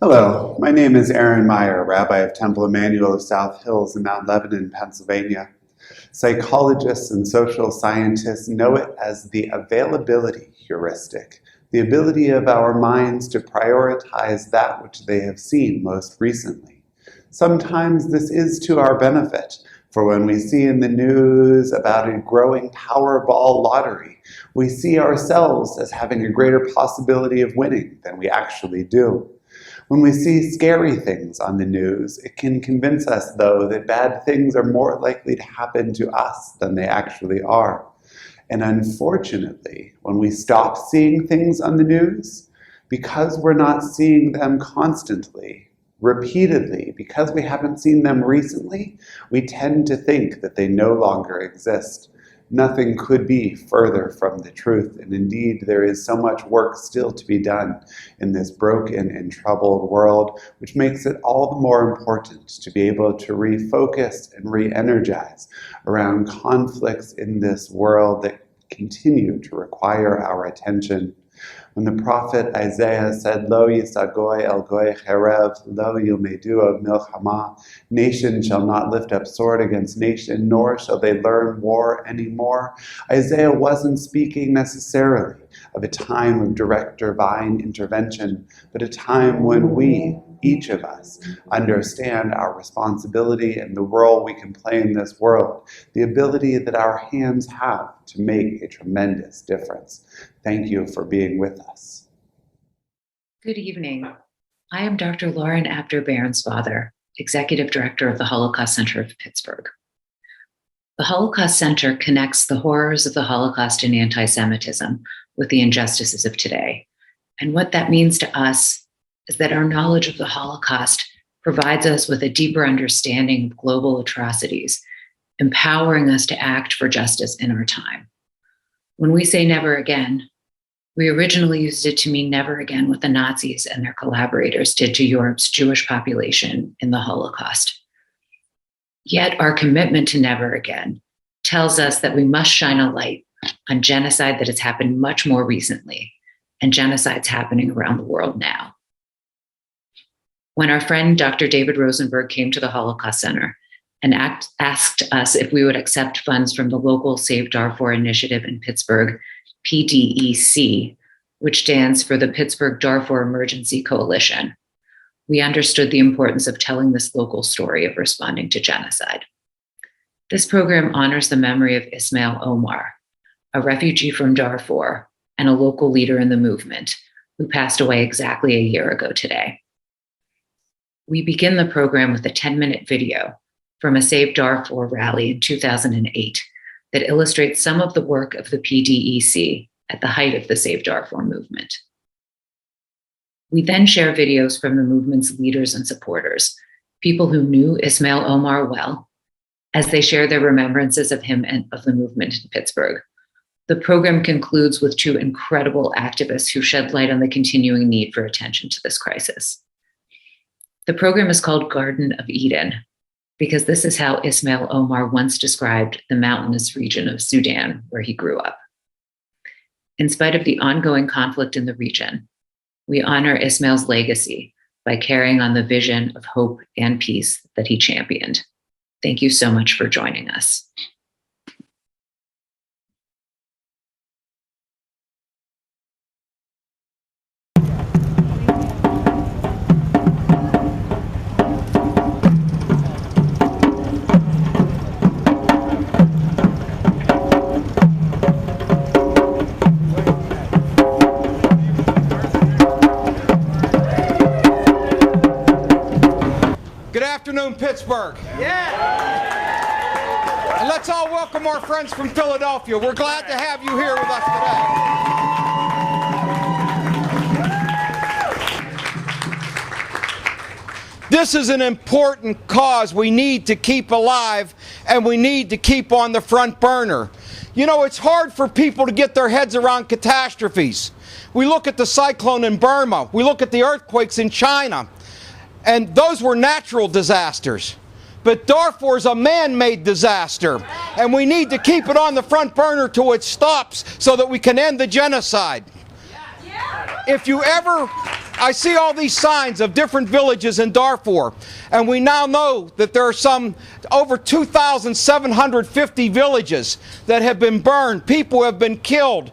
Hello, my name is Aaron Meyer, Rabbi of Temple Emmanuel of South Hills in Mount Lebanon, Pennsylvania. Psychologists and social scientists know it as the availability heuristic, the ability of our minds to prioritize that which they have seen most recently. Sometimes this is to our benefit, for when we see in the news about a growing Powerball lottery, we see ourselves as having a greater possibility of winning than we actually do. When we see scary things on the news, it can convince us, though, that bad things are more likely to happen to us than they actually are. And unfortunately, when we stop seeing things on the news, because we're not seeing them constantly, repeatedly, because we haven't seen them recently, we tend to think that they no longer exist. Nothing could be further from the truth, and indeed there is so much work still to be done in this broken and troubled world, which makes it all the more important to be able to refocus and re-energize around conflicts in this world that continue to require our attention. When the prophet Isaiah said, Lo yisagoy el goy cherev, lo yilmedu of milchama, nation shall not lift up sword against nation, nor shall they learn war anymore, Isaiah wasn't speaking necessarily of a time of direct divine intervention, but a time when we, each of us, understand our responsibility and the role we can play in this world, the ability that our hands have to make a tremendous difference. Thank you for being with us. Good evening. I am Dr. Lauren Abder-Bairnsfather, Executive Director of the Holocaust Center of Pittsburgh. The Holocaust Center connects the horrors of the Holocaust and anti-Semitism with the injustices of today. And what that means to us is that our knowledge of the Holocaust provides us with a deeper understanding of global atrocities, empowering us to act for justice in our time. When we say never again, we originally used it to mean never again what the Nazis and their collaborators did to Europe's Jewish population in the Holocaust. Yet our commitment to never again tells us that we must shine a light on genocide that has happened much more recently, and genocides happening around the world now. When our friend Dr. David Rosenberg came to the Holocaust Center and asked us if we would accept funds from the local Save Darfur initiative in Pittsburgh, PDEC, which stands for the Pittsburgh Darfur Emergency Coalition, we understood the importance of telling this local story of responding to genocide. This program honors the memory of Ismail Omar, a refugee from Darfur and a local leader in the movement who passed away exactly a year ago today. We begin the program with a 10-minute video from a Save Darfur rally in 2008 that illustrates some of the work of the PDEC at the height of the Save Darfur movement. We then share videos from the movement's leaders and supporters, people who knew Ismail Omar well, as they share their remembrances of him and of the movement in Pittsburgh. The program concludes with two incredible activists who shed light on the continuing need for attention to this crisis. The program is called Garden of Eden, because this is how Ismail Omar once described the mountainous region of Sudan, where he grew up. In spite of the ongoing conflict in the region, we honor Ismail's legacy by carrying on the vision of hope and peace that he championed. Thank you so much for joining us. Good afternoon, Pittsburgh. Yeah. And let's all welcome our friends from Philadelphia. We're glad to have you here with us today. This is an important cause we need to keep alive, and we need to keep on the front burner. You know, it's hard for people to get their heads around catastrophes. We look at the cyclone in Burma. We look at the earthquakes in China. And those were natural disasters. But Darfur is a man-made disaster. And we need to keep it on the front burner till it stops so that we can end the genocide. If you ever I see all these signs of different villages in Darfur, and we now know that there are some over 2,750 villages that have been burned. People have been killed.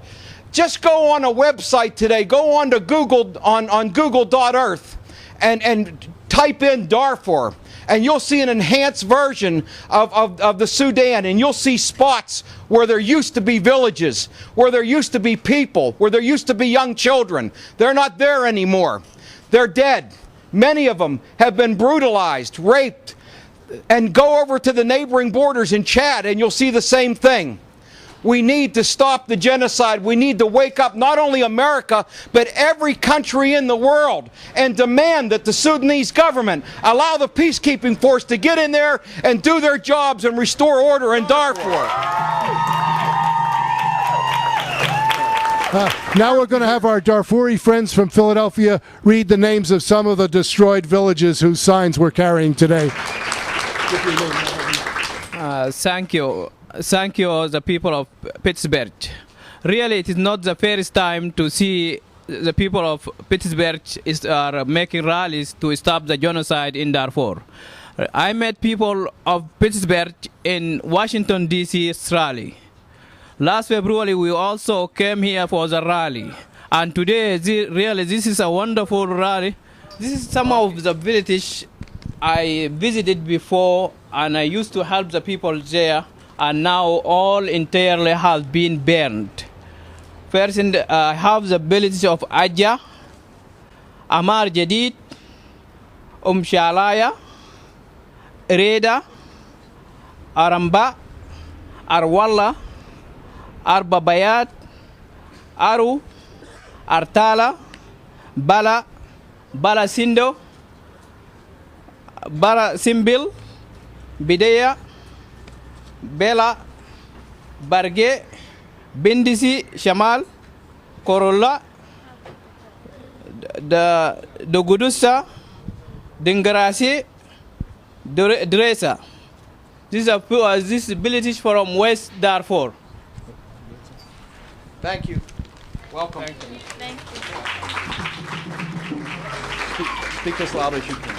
Just go on a website today, go on to Google, on Google.earth, and type in Darfur, and you'll see an enhanced version of the Sudan, and you'll see spots where there used to be villages, where there used to be people, where there used to be young children. They're not there anymore. They're dead. Many of them have been brutalized, raped, and go over to the neighboring borders in Chad, and you'll see the same thing. We need to stop the genocide. We need to wake up not only America, but every country in the world and demand that the Sudanese government allow the peacekeeping force to get in there and do their jobs and restore order in Darfur. Now we're going to have our Darfuri friends from Philadelphia read the names of some of the destroyed villages whose signs we're carrying today. Thank you. Thank you, the people of Pittsburgh. Really, it is not the first time to see the people of Pittsburgh are making rallies to stop the genocide in Darfur. I met people of Pittsburgh in Washington, D.C. rally. Last February, we also came here for the rally. And today, really, this is a wonderful rally. This is some of the villages I visited before, and I used to help the people there. And now all entirely have been burned. First, I have the villages of Aja, Amar Jadid, Shalaya, Reda, Aramba, Arwalla, Arbabayat, Aru, Artala, Bala, Bala Sindo, Bala Simbil, Bidea, Bela, Barge, Bindisi, Shamal, Korolla, the Gudusa, Dingarasi, Dresa. These are these villages from West Darfur. Thank you. Welcome. Thank you. Speak as loud as you can.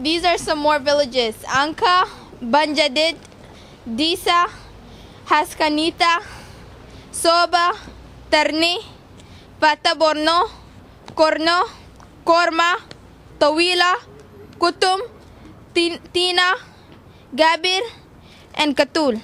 These are some more villages. Anka, Banjadid, Disa, Haskanita, Soba, Tarni, Pataborno, Korno, Korma, Tawila, Kutum, Tina, Gabir, and Katul.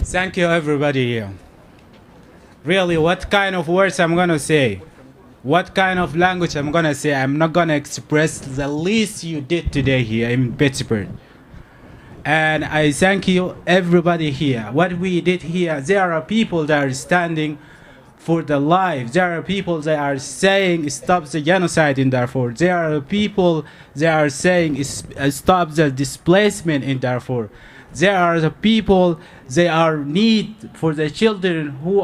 Thank you, everybody here. Really, what kind of words I'm gonna say? What kind of language I'm gonna say? I'm not gonna express the least you did today here in Pittsburgh. And I thank you, everybody here. What we did here, there are people that are standing for the life. There are people that are saying stop the genocide in Darfur. There are people that are saying stop the displacement in Darfur. There are the people, they are need for the children who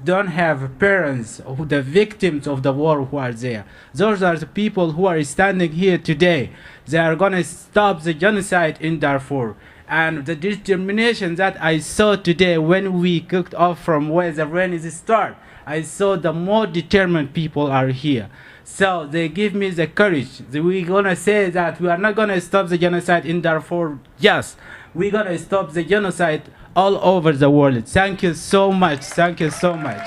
don't have parents, who the victims of the war who are there. Those are the people who are standing here today. They are going to stop the genocide in Darfur. And the determination that I saw today when we kicked off from where the rain is start, I saw the more determined people are here. So they give me the courage. We're going to say that we are not going to stop the genocide in Darfur. Yes, we're going to stop the genocide all over the world. Thank you so much. Thank you so much.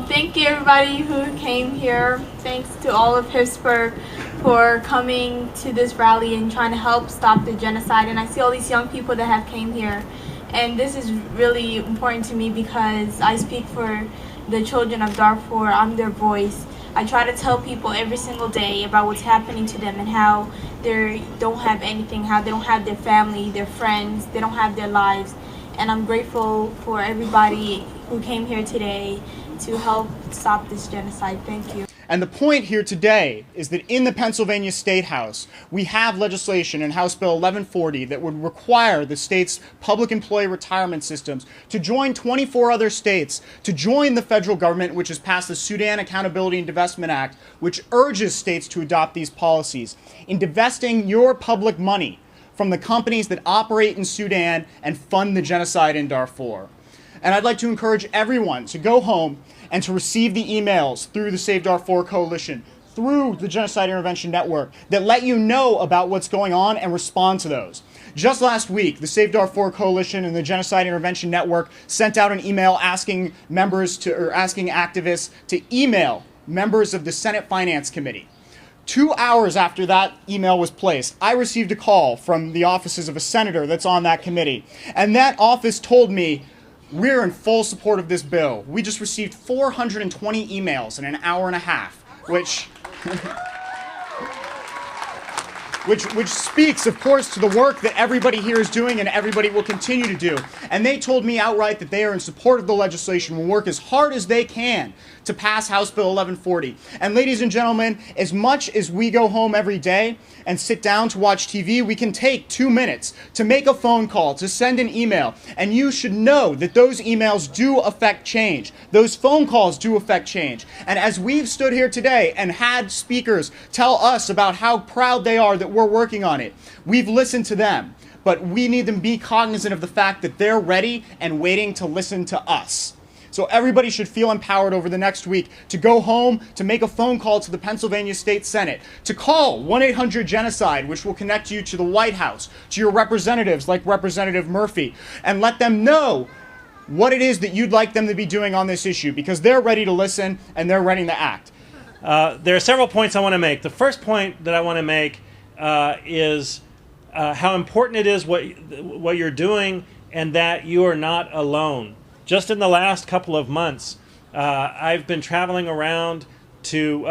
Thank you everybody who came here. Thanks to all of Pittsburgh for coming to this rally and trying to help stop the genocide. And I see all these young people that have came here. And this is really important to me because I speak for the children of Darfur. I'm their voice. I try to tell people every single day about what's happening to them and how they don't have anything, how they don't have their family, their friends, they don't have their lives. And I'm grateful for everybody who came here today to help stop this genocide. Thank you. And the point here today is that in the Pennsylvania State House, we have legislation in House Bill 1140 that would require the state's public employee retirement systems to join 24 other states, to join the federal government, which has passed the Sudan Accountability and Divestment Act, which urges states to adopt these policies, in divesting your public money from the companies that operate in Sudan and fund the genocide in Darfur. And I'd like to encourage everyone to go home and to receive the emails through the Save Darfur Coalition, through the Genocide Intervention Network, that let you know about what's going on and respond to those. Just last week, the Save Darfur Coalition and the Genocide Intervention Network sent out an email asking activists to email members of the Senate Finance Committee. 2 hours after that email was placed, I received a call from the offices of a senator that's on that committee, and that office told me, we're in full support of this bill. We just received 420 emails in an hour and a half, which speaks, of course, to the work that everybody here is doing and everybody will continue to do. And they told me outright that they are in support of the legislation, will work as hard as they can to pass House Bill 1140. And ladies and gentlemen, as much as we go home every day and sit down to watch TV, we can take 2 minutes to make a phone call, to send an email. And you should know that those emails do affect change. Those phone calls do affect change. And as we've stood here today and had speakers tell us about how proud they are that we're working on it, we've listened to them. But we need them to be cognizant of the fact that they're ready and waiting to listen to us. So everybody should feel empowered over the next week to go home, to make a phone call to the Pennsylvania State Senate, to call 1-800-GENOCIDE, which will connect you to the White House, to your representatives like Representative Murphy, and let them know what it is that you'd like them to be doing on this issue, because they're ready to listen and they're ready to act. There are several points I want to make. The first point that I want to make is how important it is what you're doing, and that you are not alone. Just in the last couple of months, I've been traveling around to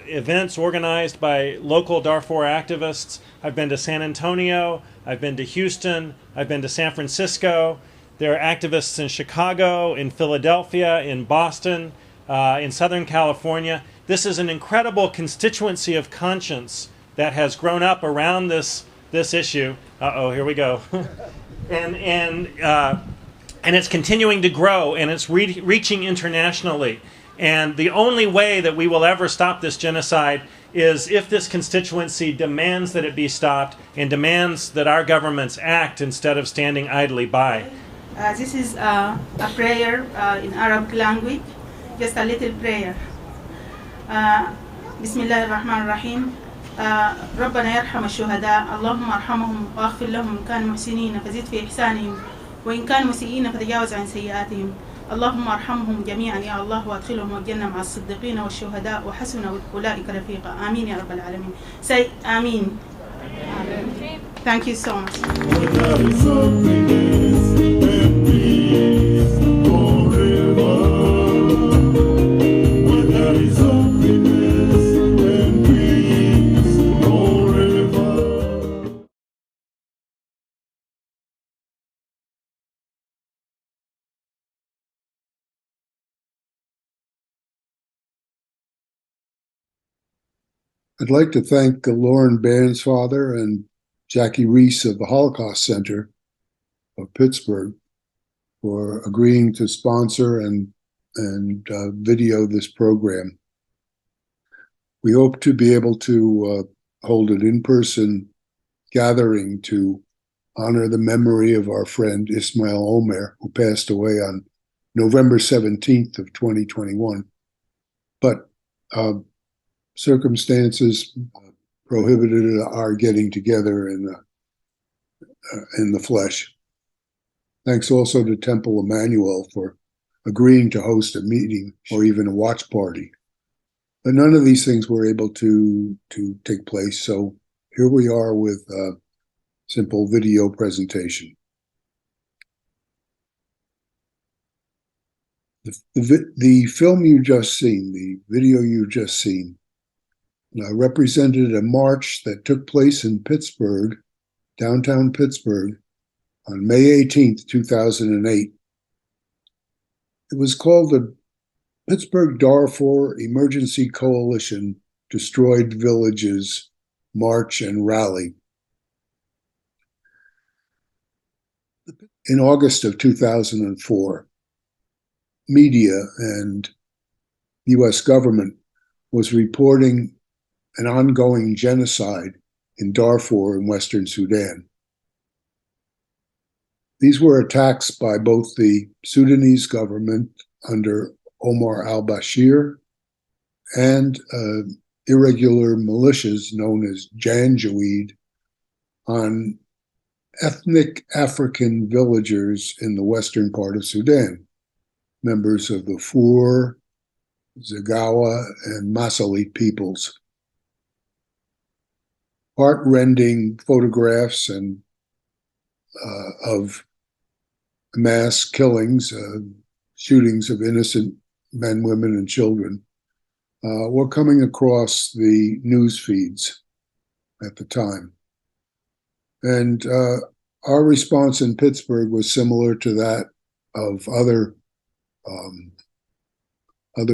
events organized by local Darfur activists. I've been to San Antonio, I've been to Houston, I've been to San Francisco. There are activists in Chicago, in Philadelphia, in Boston, in Southern California. This is an incredible constituency of conscience that has grown up around this issue. Uh-oh, here we go. And it's continuing to grow, and it's reaching internationally. And the only way that we will ever stop this genocide is if this constituency demands that it be stopped and demands that our governments act instead of standing idly by. This is a prayer in Arabic language, just a little prayer. Bismillah ar-Rahman ar-Rahim. ربنا يرحم الشهداء اللهم ارحمهم واغفر لهم إن كانوا محسنين فزد في إحسانهم وإن كانوا مسيئين فتجاوز عن سيئاتهم اللهم ارحمهم جميعا يا الله وادخلهم الجنة مع الصديقين والشهداء وحسن أولئك رفيقا آمين يا رب العالمين. Say Amin. Amen. Thank you so much. I'd like to thank Lauren Bairnsfather and Jackie Reese of the Holocaust Center of Pittsburgh for agreeing to sponsor and video this program. We hope to be able to hold an in-person gathering to honor the memory of our friend Ismail Omar, who passed away on November 17th of 2021. But circumstances prohibited our getting together in the flesh. Thanks also to Temple Emmanuel for agreeing to host a meeting or even a watch party. But none of these things were able to take place, so here we are with a simple video presentation. The film you just seen, the video you just seen, represented a march that took place in Pittsburgh, downtown Pittsburgh, on May 18th, 2008. It was called the Pittsburgh Darfur Emergency Coalition Destroyed Villages March and Rally. In August of 2004, media and U.S. government was reporting an ongoing genocide in Darfur in Western Sudan. These were attacks by both the Sudanese government under Omar al-Bashir and irregular militias known as Janjaweed on ethnic African villagers in the western part of Sudan, members of the Fur, Zagawa, and Masalit peoples. Heart-rending photographs and of mass killings, shootings of innocent men, women, and children were coming across the news feeds at the time. And our response in Pittsburgh was similar to that of other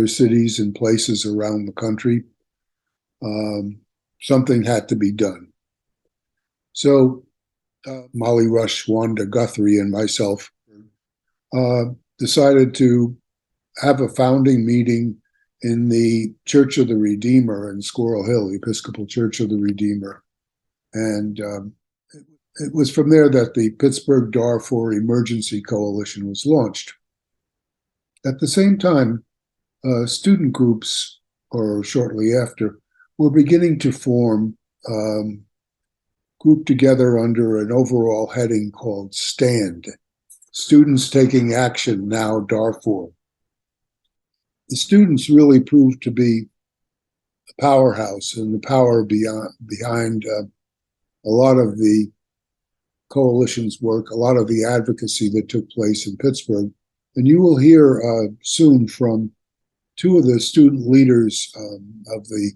cities and places around the country. Something had to be done. So Molly Rush, Wanda Guthrie, and myself decided to have a founding meeting in the Church of the Redeemer in Squirrel Hill, Episcopal Church of the Redeemer. And it was from there that the Pittsburgh Darfur Emergency Coalition was launched. At the same time, student groups, or shortly after, were beginning to form, grouped together under an overall heading called STAND, Students Taking Action Now Darfur. The students really proved to be the powerhouse and the power behind a lot of the coalition's work, a lot of the advocacy that took place in Pittsburgh. And you will hear soon from two of the student leaders of the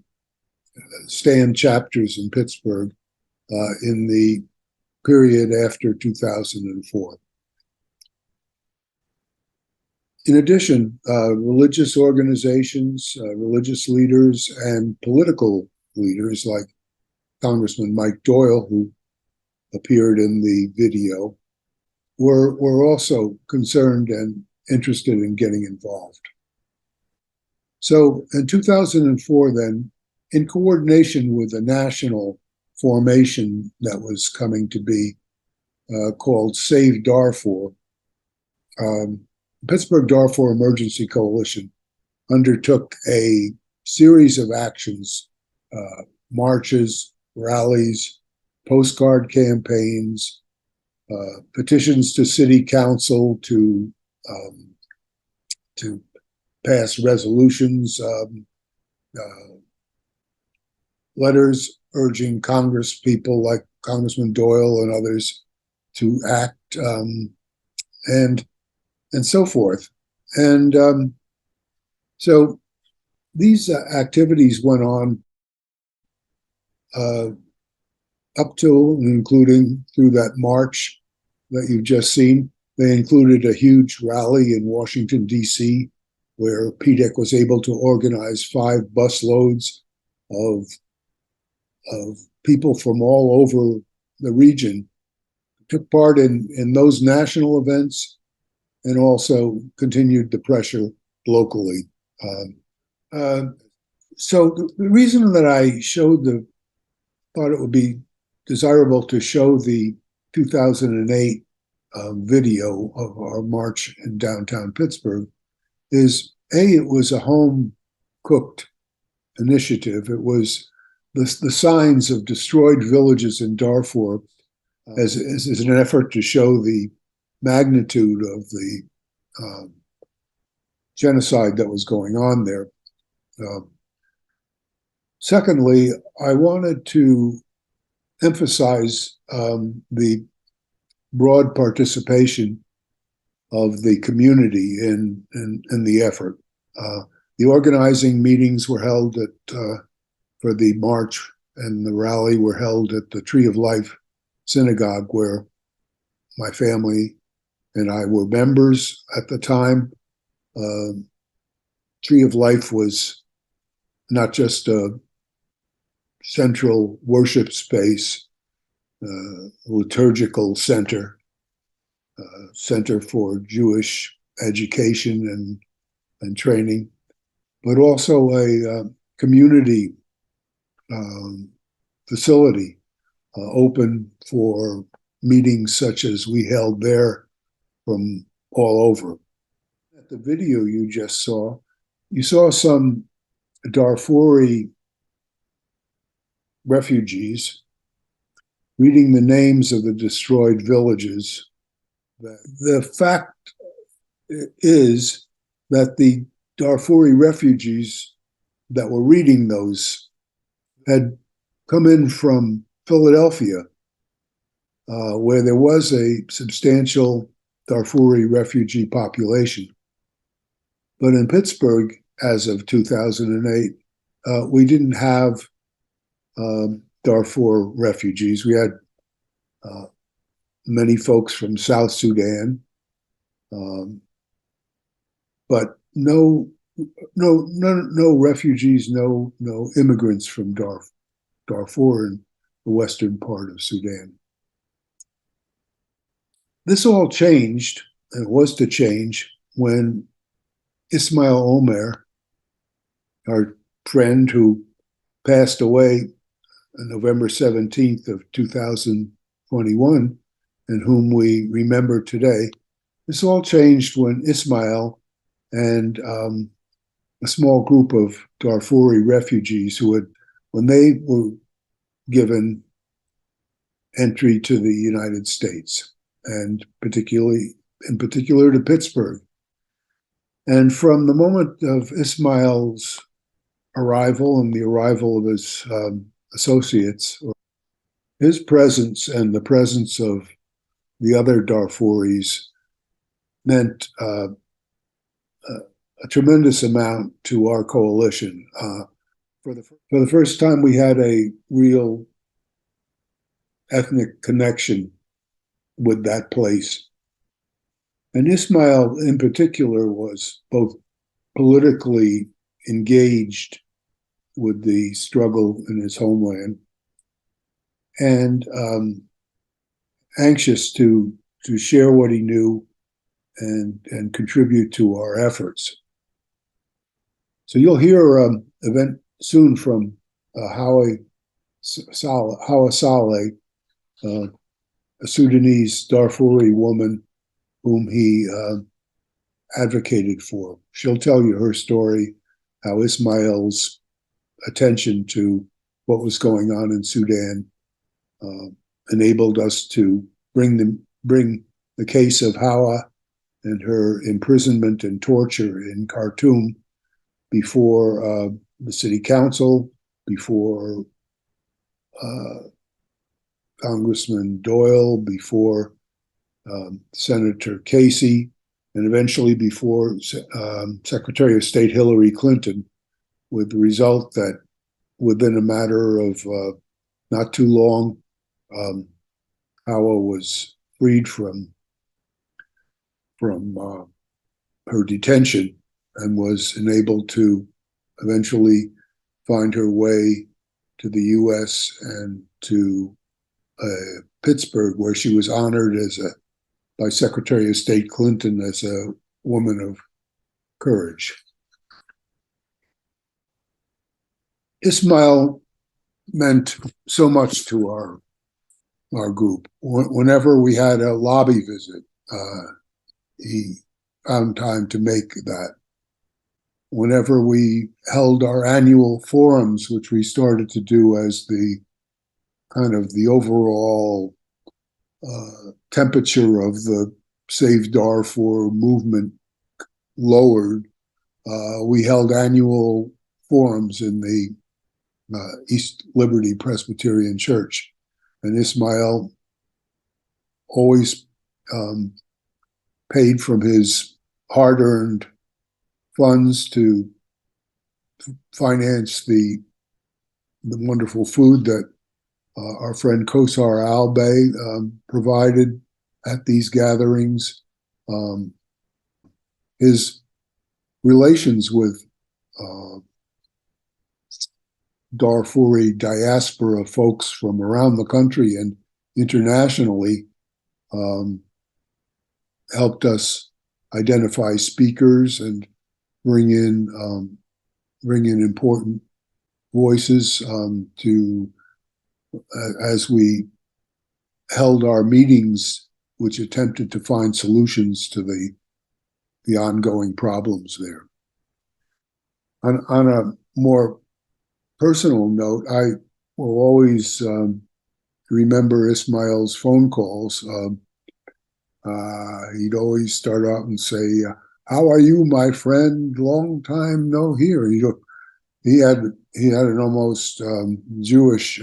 STAND chapters in Pittsburgh in the period after 2004. In addition, religious organizations, religious leaders, and political leaders like Congressman Mike Doyle, who appeared in the video, were also concerned and interested in getting involved. So in 2004, then, in coordination with a national formation that was coming to be called Save Darfur, Pittsburgh Darfur Emergency Coalition undertook a series of actions, marches, rallies, postcard campaigns, petitions to city council to pass resolutions, letters urging Congress people like Congressman Doyle and others to act, and so forth. And so these activities went on up to and including through that march that you've just seen. They included a huge rally in Washington, D.C., where PDEC was able to organize 5 busloads of people from all over the region, took part in those national events, and also continued the pressure locally. So the reason that I thought it would be desirable to show the 2008 video of our march in downtown Pittsburgh is, it was a home-cooked initiative. It was the signs of destroyed villages in Darfur as an effort to show the magnitude of the genocide that was going on there. Secondly, I wanted to emphasize the broad participation of the community in the effort. The organizing meetings were held for the march, and the rally were held at the Tree of Life Synagogue, where my family and I were members at the time. Tree of Life was not just a central worship space, liturgical center, center for Jewish education and training, but also a community facility open for meetings such as we held there from all over. At the video you just saw, you saw some Darfuri refugees reading the names of the destroyed villages. The fact is that the Darfuri refugees that were reading those had come in from Philadelphia, where there was a substantial Darfuri refugee population. But in Pittsburgh, as of 2008, we didn't have Darfur refugees. We had many folks from South Sudan, but no refugees, no immigrants from Darfur in the western part of Sudan. This all changed, and was to change, when Ismail Omar, our friend who passed away on November 17th of 2021, and whom we remember today, this all changed when Ismail and a small group of Darfuri refugees when they were given entry to the United States, and in particular to Pittsburgh. And from the moment of Ismail's arrival and the arrival of his associates, his presence and the presence of the other Darfuris meant a tremendous amount to our coalition. For the first time, we had a real ethnic connection with that place. And Ismail, in particular, was both politically engaged with the struggle in his homeland and anxious to share what he knew and contribute to our efforts. So you'll hear an event soon from Hawa Saleh, a Sudanese Darfuri woman whom he advocated for. She'll tell you her story, how Ismail's attention to what was going on in Sudan enabled us to bring the case of Hawa and her imprisonment and torture in Khartoum before the city council, before Congressman Doyle, before Senator Casey, and eventually before Secretary of State Hillary Clinton, with the result that within a matter of not too long, Hawa was freed from her detention and was enabled to eventually find her way to the U.S. and to Pittsburgh, where she was honored by Secretary of State Clinton as a woman of courage. Ismail meant so much to our group. Whenever we had a lobby visit, he found time to make that. Whenever we held our annual forums, which we started to do as the kind of the overall temperature of the Save Darfur movement lowered, we held annual forums in the East Liberty Presbyterian Church. And Ismail always paid from his hard-earned funds to finance the wonderful food that our friend Kosar Albay provided at these gatherings. His relations with Darfuri diaspora folks from around the country and internationally helped us identify speakers and bring in important voices to as we held our meetings, which attempted to find solutions to the ongoing problems there. On a more personal note, I will always remember Ismail's phone calls. He'd always start out and say, "How are you, my friend? Long time no hear." He had an almost Jewish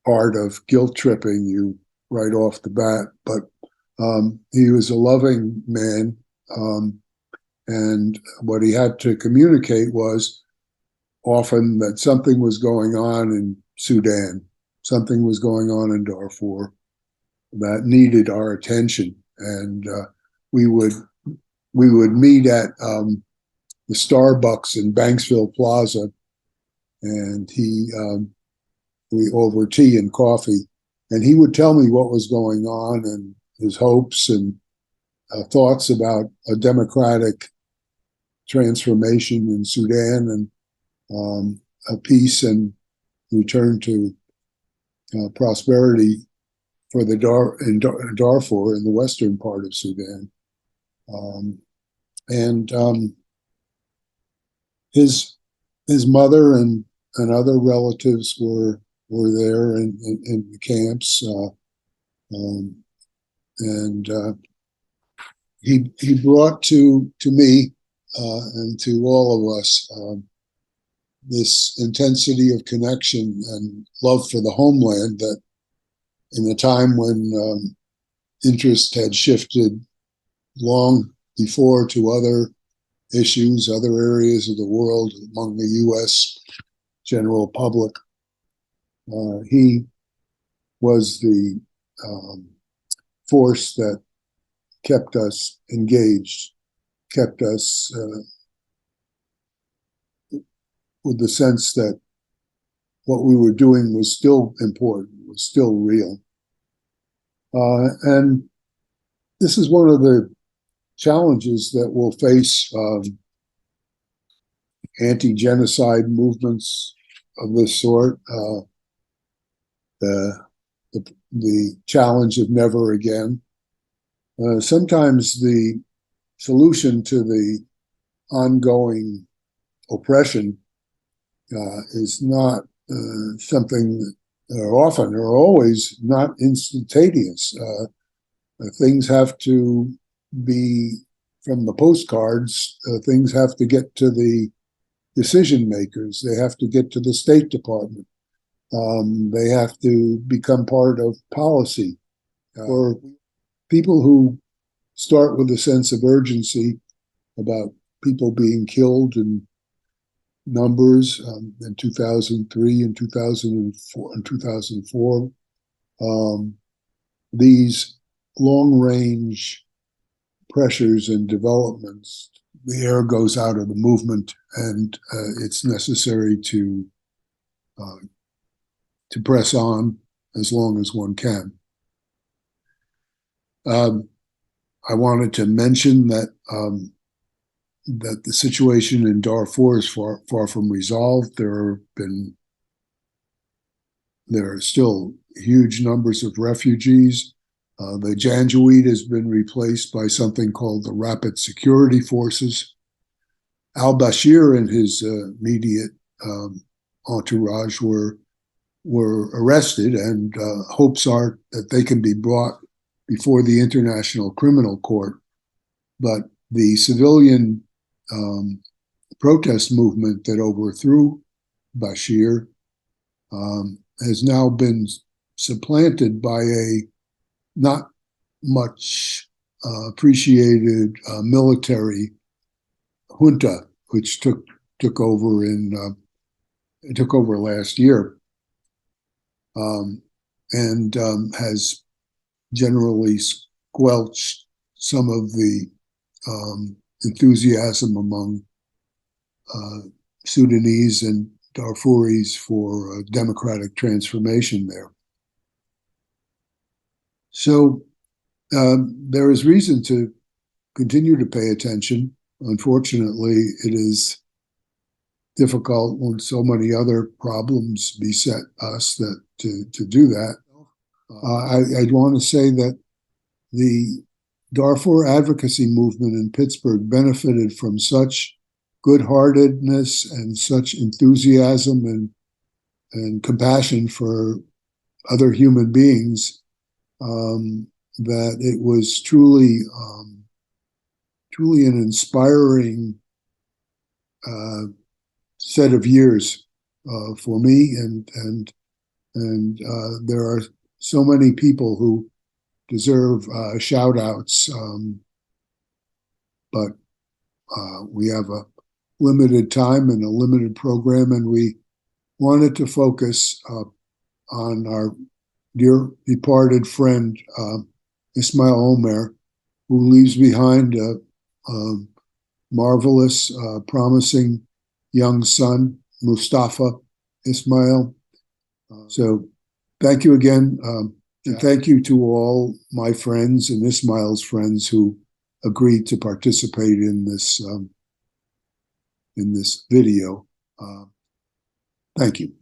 art of guilt tripping you right off the bat, but he was a loving man, and what he had to communicate was often that something was going on in Sudan, something was going on in Darfur that needed our attention, and we would meet at the Starbucks in Banksville Plaza, and we over tea and coffee, and he would tell me what was going on and his hopes and thoughts about a democratic transformation in Sudan and a peace and return to prosperity for the Darfur in the western part of Sudan. His mother and other relatives were there in the camps, he brought to me and to all of us this intensity of connection and love for the homeland that in a time when interest had shifted long before to other issues, other areas of the world among the U.S. general public. He was the force that kept us engaged, kept us with the sense that what we were doing was still important, was still real. And this is one of the challenges that will face anti-genocide movements of this sort. The challenge of never again. Sometimes the solution to the ongoing oppression is not something, or often or always not instantaneous. Things have to be from the postcards, things have to get to the decision makers. They have to get to the State Department. They have to become part of policy. For people who start with a sense of urgency about people being killed in numbers in 2003 and 2004, these long-range pressures and developments, the air goes out of the movement, and it's necessary to press on as long as one can. I wanted to mention that that the situation in Darfur is far from resolved. There are still huge numbers of refugees. The Janjaweed has been replaced by something called the Rapid Security Forces. Al-Bashir and his immediate entourage were arrested, and hopes are that they can be brought before the International Criminal Court. But the civilian protest movement that overthrew Bashir has now been supplanted by a not much appreciated military junta, which took over last year, and has generally squelched some of the enthusiasm among Sudanese and Darfuris for democratic transformation there. So there is reason to continue to pay attention. Unfortunately, it is difficult when so many other problems beset us that to do that. I'd want to say that the Darfur advocacy movement in Pittsburgh benefited from such good-heartedness and such enthusiasm and compassion for other human beings that it was truly an inspiring set of years for me, and there are so many people who deserve shout outs, but we have a limited time and a limited program, and we wanted to focus on our dear departed friend Ismail Omar, who leaves behind a marvelous, promising young son, Mustafa Ismail. So thank you again, and thank you to all my friends and Ismail's friends who agreed to participate in this video. Thank you.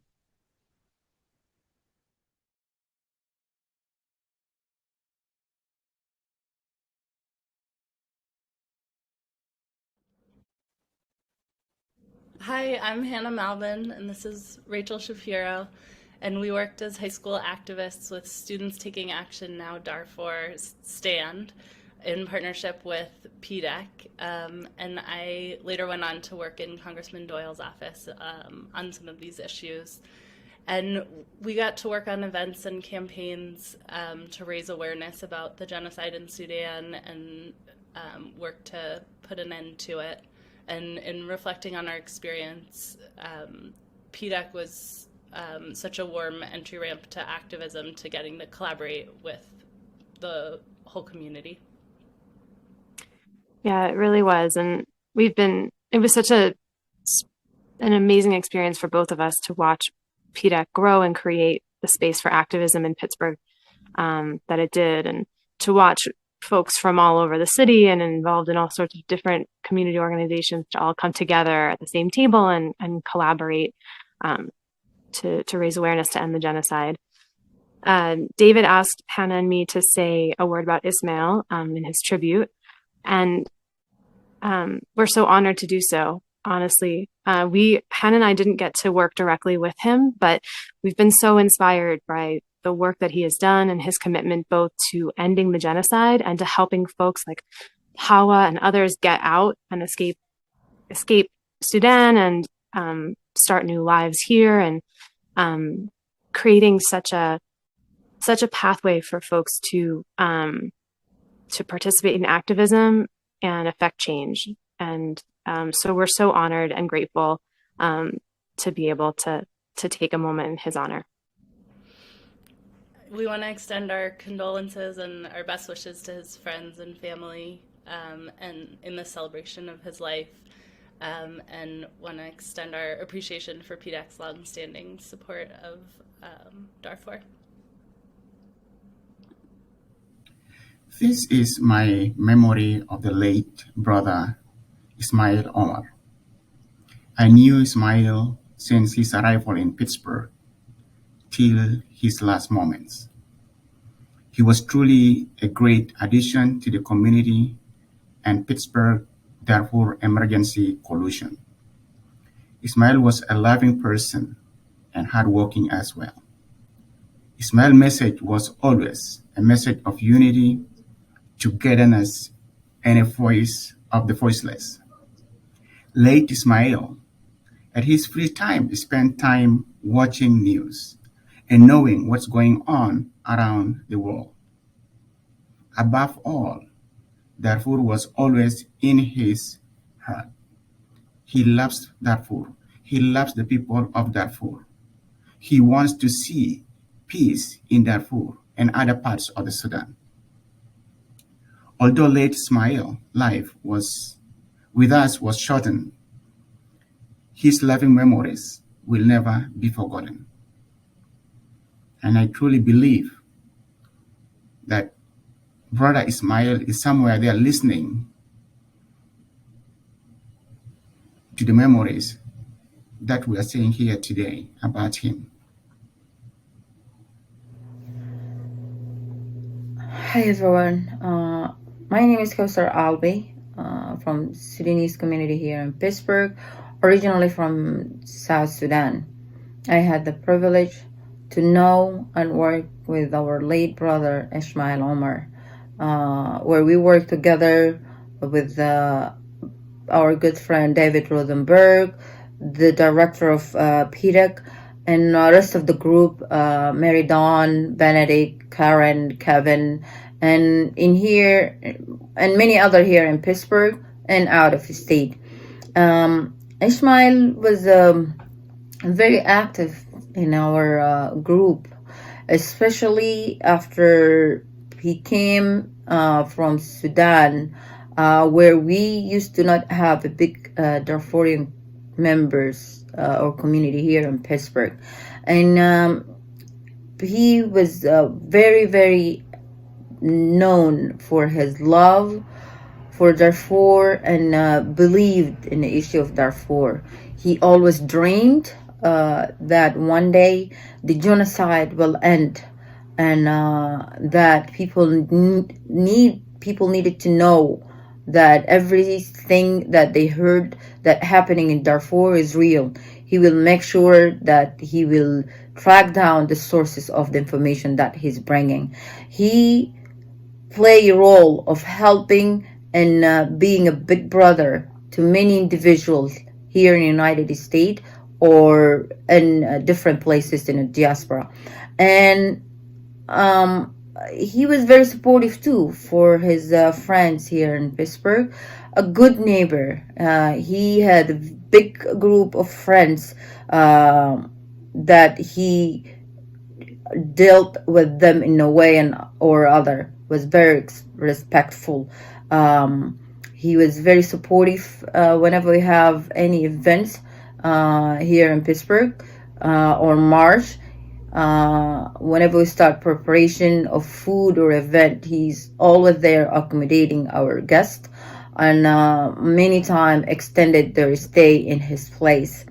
Hi, I'm Hannah Malvin, and this is Rachel Shapiro, and we worked as high school activists with Students Taking Action Now Darfur Stand in partnership with PDEC, and I later went on to work in Congressman Doyle's office on some of these issues. And we got to work on events and campaigns to raise awareness about the genocide in Sudan and work to put an end to it. And in reflecting on our experience, PDEC was such a warm entry ramp to activism, to getting to collaborate with the whole community. Yeah, it really was. And it was such an amazing experience for both of us to watch PDEC grow and create the space for activism in Pittsburgh that it did, and to watch folks from all over the city and involved in all sorts of different community organizations to all come together at the same table and collaborate to raise awareness to end the genocide. David asked Hannah and me to say a word about Ismail in his tribute, and we're so honored to do so. Honestly, Hannah and I didn't get to work directly with him, but we've been so inspired by the work that he has done and his commitment both to ending the genocide and to helping folks like Hawa and others get out and escape Sudan and start new lives here, and creating such a pathway for folks to participate in activism and affect change. And so we're so honored and grateful to be able to take a moment in his honor. We want to extend our condolences and our best wishes to his friends and family, and in the celebration of his life, and want to extend our appreciation for PDEC's long-standing support of Darfur. This is my memory of the late brother Ismail Omar. I knew Ismail since his arrival in Pittsburgh till his last moments. He was truly a great addition to the community and Pittsburgh Darfur Emergency Coalition. Ismail was a loving person and hardworking as well. Ismail's message was always a message of unity, togetherness, and a voice of the voiceless. Late Ismail, at his free time, spent time watching news and knowing what's going on around the world. Above all, Darfur was always in his heart. He loves Darfur. He loves the people of Darfur. He wants to see peace in Darfur and other parts of the Sudan. Although late Ismail's life with us was shortened, his loving memories will never be forgotten. And I truly believe that Brother Ismail is somewhere there listening to the memories that we are saying here today about him. Hi everyone, my name is Kausar Albi from Sudanese community here in Pittsburgh, originally from South Sudan. I had the privilege to know and work with our late brother Ismail Omar, where we worked together with our good friend David Rosenberg, the director of PDEC, and the rest of the group, Mary Dawn, Benedict, Karen, Kevin, and in here, and many other here in Pittsburgh and out of the state. Ismail was very active in our group, especially after he came from Sudan, where we used to not have a big Darfurian members or community here in Pittsburgh. And he was very, very known for his love for Darfur and believed in the issue of Darfur. He always dreamed that one day the genocide will end, and that people needed to know that everything that they heard that happening in Darfur is real. He will make sure that he will track down the sources of the information that he's bringing. He play a role of helping and being a big brother to many individuals here in the United States or in different places in the diaspora. And he was very supportive too for his friends here in Pittsburgh, a good neighbor. He had a big group of friends that he dealt with them in a way or other, was very respectful. He was very supportive whenever we have any events here in Pittsburgh or March. Whenever we start preparation of food or event, he's always there accommodating our guests, and many times extended their stay in his place.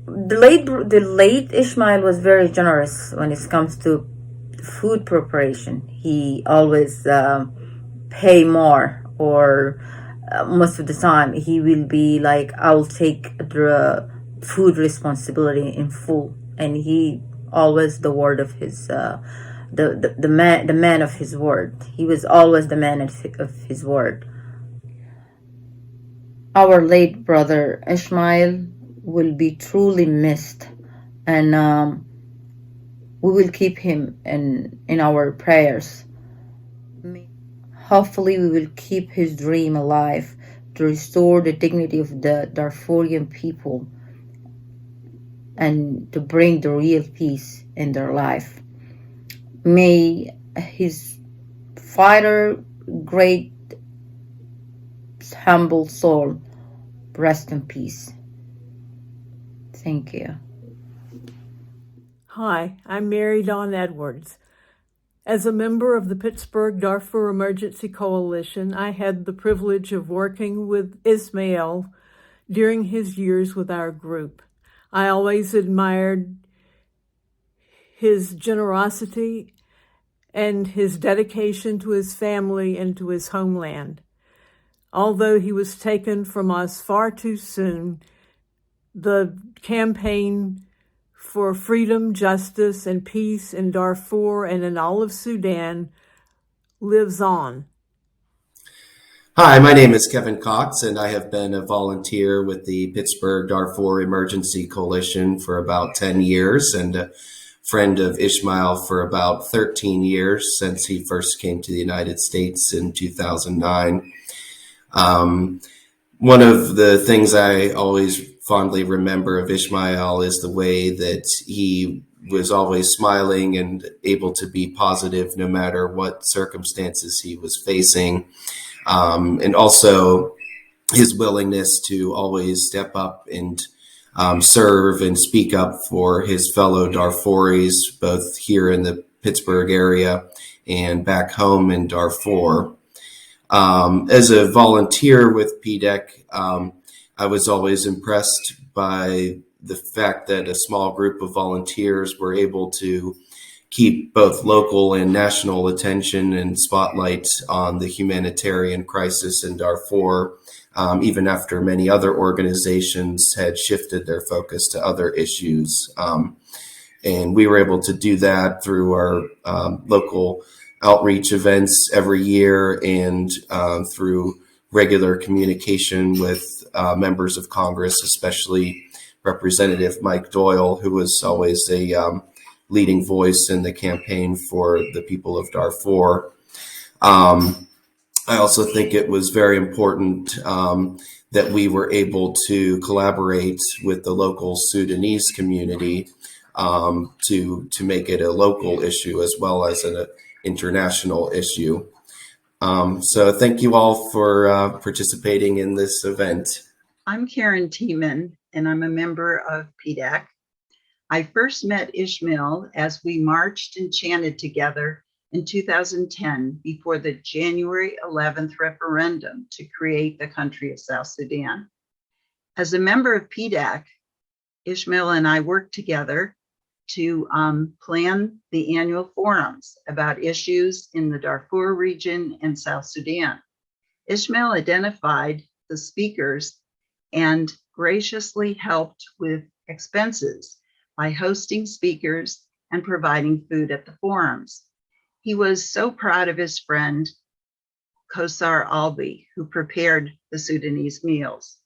The late Ismail was very generous when it comes to food preparation. He always pay more, or most of the time he will be like, I'll take the food responsibility in full. And he always the word of his the man of his word. He was always the man of his word. Our late brother Ismail will be truly missed, and we will keep him in our prayers. Hopefully we will keep his dream alive to restore the dignity of the Darfurian people and to bring the real peace in their life. May his fighter, great, humble soul rest in peace. Thank you. Hi, I'm Mary Dawn Edwards. As a member of the Pittsburgh Darfur Emergency Coalition, I had the privilege of working with Ismail during his years with our group. I always admired his generosity and his dedication to his family and to his homeland. Although he was taken from us far too soon, the campaign for freedom, justice, and peace in Darfur and in all of Sudan lives on. Hi, my name is Kevin Cox, and I have been a volunteer with the Pittsburgh Darfur Emergency Coalition for about 10 years. And friend of Ismail for about 13 years since he first came to the United States in 2009. One of the things I always fondly remember of Ismail is the way that he was always smiling and able to be positive no matter what circumstances he was facing. And also his willingness to always step up and serve and speak up for his fellow Darfuris, both here in the Pittsburgh area and back home in Darfur. As a volunteer with PDEC, I was always impressed by the fact that a small group of volunteers were able to keep both local and national attention and spotlight on the humanitarian crisis in Darfur, even after many other organizations had shifted their focus to other issues. And we were able to do that through our local outreach events every year and through regular communication with members of Congress, especially Representative Mike Doyle, who was always a leading voice in the campaign for the people of Darfur. I also think it was very important that we were able to collaborate with the local Sudanese community to make it a local issue as well as an international issue. So thank you all for participating in this event. I'm Karen Tiemann, and I'm a member of PDEC. I first met Ismail as we marched and chanted together in 2010 before the January 11th referendum to create the country of South Sudan. As a member of PDEC, Ismail and I worked together to plan the annual forums about issues in the Darfur region and South Sudan. Ismail identified the speakers and graciously helped with expenses by hosting speakers and providing food at the forums. He was so proud of his friend, Kosar Albi, who prepared the Sudanese meals.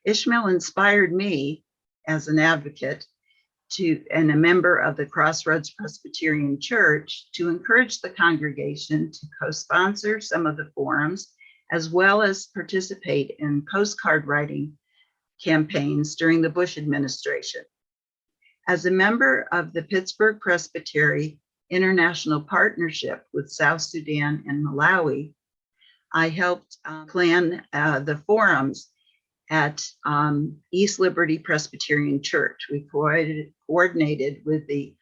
Ismail inspired me as an advocate and a member of the Crossroads Presbyterian Church to encourage the congregation to co-sponsor some of the forums, as well as participate in postcard writing campaigns during the Bush administration. As a member of the Pittsburgh Presbytery International Partnership with South Sudan and Malawi, I helped plan the forums at East Liberty Presbyterian Church. We coordinated with the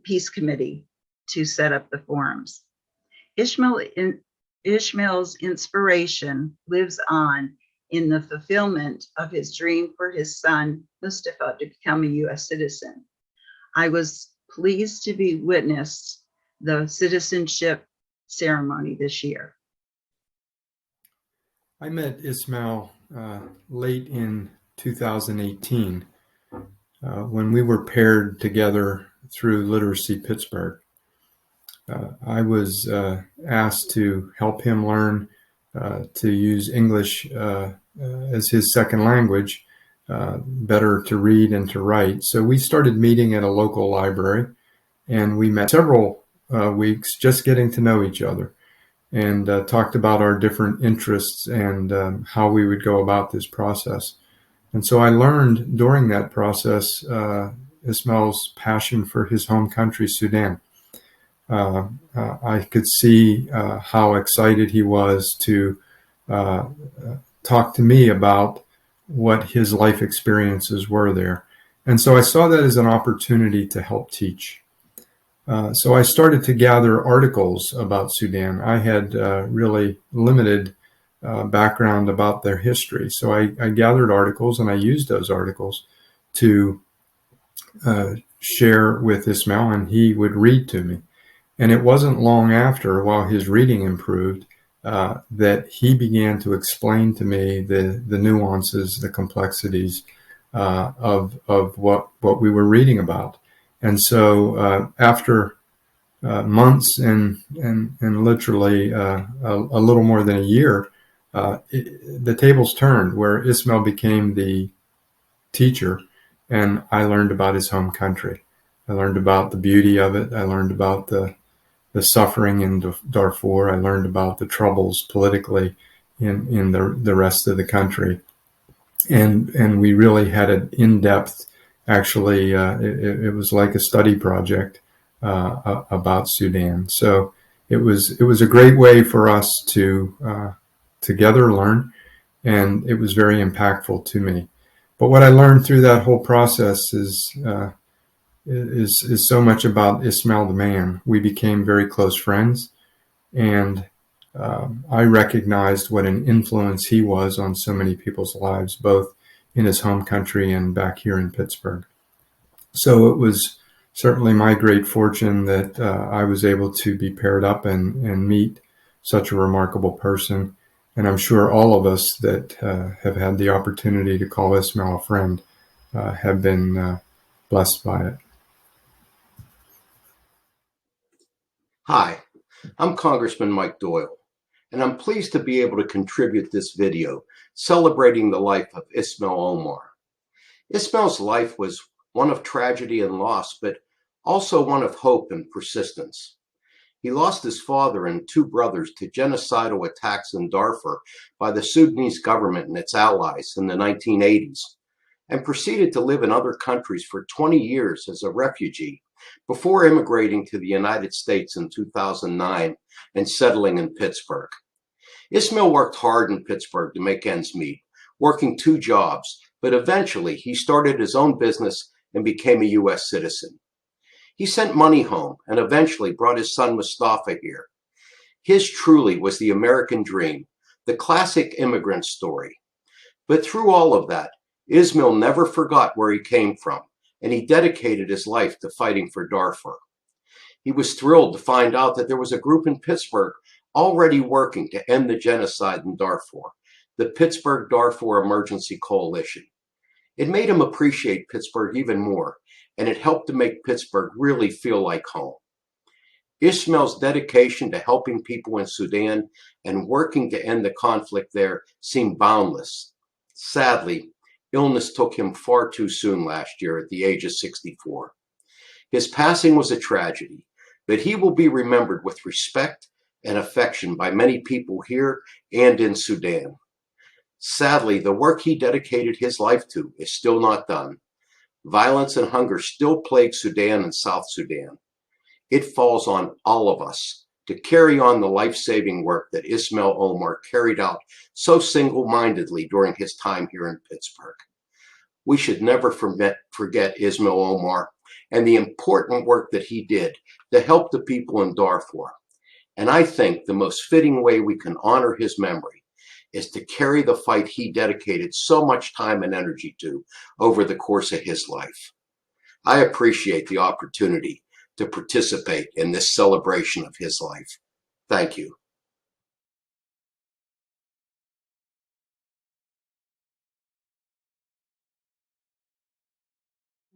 Peace Committee to set up the forums. Ismail's inspiration lives on in the fulfillment of his dream for his son, Mustafa, to become a U.S. citizen. I was pleased to be witness the citizenship ceremony this year. I met Ismail late in 2018 when we were paired together through Literacy Pittsburgh. I was asked to help him learn to use English as his second language, better to read and to write. So we started meeting at a local library, and we met several weeks just getting to know each other, and talked about our different interests and how we would go about this process. And so I learned during that process Ismail's passion for his home country, Sudan. I could see how excited he was to talk to me about what his life experiences were there. And so I saw that as an opportunity to help teach. So I started to gather articles about Sudan. I had really limited background about their history. So I gathered articles, and I used those articles to share with Ismail, and he would read to me. And it wasn't long after, while his reading improved, that he began to explain to me the nuances, the complexities of what we were reading about. And so after months and literally a little more than a year, the tables turned, where Ismail became the teacher, and I learned about his home country. I learned about the beauty of it. I learned about the suffering in Darfur. I learned about the troubles politically in the rest of the country. And we really had an in-depth, actually, it was like a study project about Sudan. So it was a great way for us to together learn, and it was very impactful to me. But what I learned through that whole process is so much about Ismail the man. We became very close friends, and I recognized what an influence he was on so many people's lives, both in his home country and back here in Pittsburgh. So it was certainly my great fortune that I was able to be paired up and meet such a remarkable person. And I'm sure all of us that have had the opportunity to call Ismail a friend have been blessed by it. Hi, I'm Congressman Mike Doyle, and I'm pleased to be able to contribute this video celebrating the life of Ismail Omar. Ismail's life was one of tragedy and loss, but also one of hope and persistence. He lost his father and two brothers to genocidal attacks in Darfur by the Sudanese government and its allies in the 1980s, and proceeded to live in other countries for 20 years as a refugee before immigrating to the United States in 2009 and settling in Pittsburgh. Ismail worked hard in Pittsburgh to make ends meet, working 2 jobs, but eventually he started his own business and became a U.S. citizen. He sent money home and eventually brought his son Mustafa here. His truly was the American dream, the classic immigrant story. But through all of that, Ismail never forgot where he came from, and he dedicated his life to fighting for Darfur. He was thrilled to find out that there was a group in Pittsburgh already working to end the genocide in Darfur, the Pittsburgh Darfur Emergency Coalition. It made him appreciate Pittsburgh even more, and it helped to make Pittsburgh really feel like home. Ismail's dedication to helping people in Sudan and working to end the conflict there seemed boundless. Sadly, illness took him far too soon last year at the age of 64. His passing was a tragedy, but he will be remembered with respect and affection by many people here and in Sudan. Sadly, the work he dedicated his life to is still not done. Violence and hunger still plague Sudan and South Sudan. It falls on all of us to carry on the life-saving work that Ismail Omar carried out so single-mindedly during his time here in Pittsburgh. We should never forget Ismail Omar and the important work that he did to help the people in Darfur. And I think the most fitting way we can honor his memory is to carry the fight he dedicated so much time and energy to over the course of his life. I appreciate the opportunity to participate in this celebration of his life. Thank you.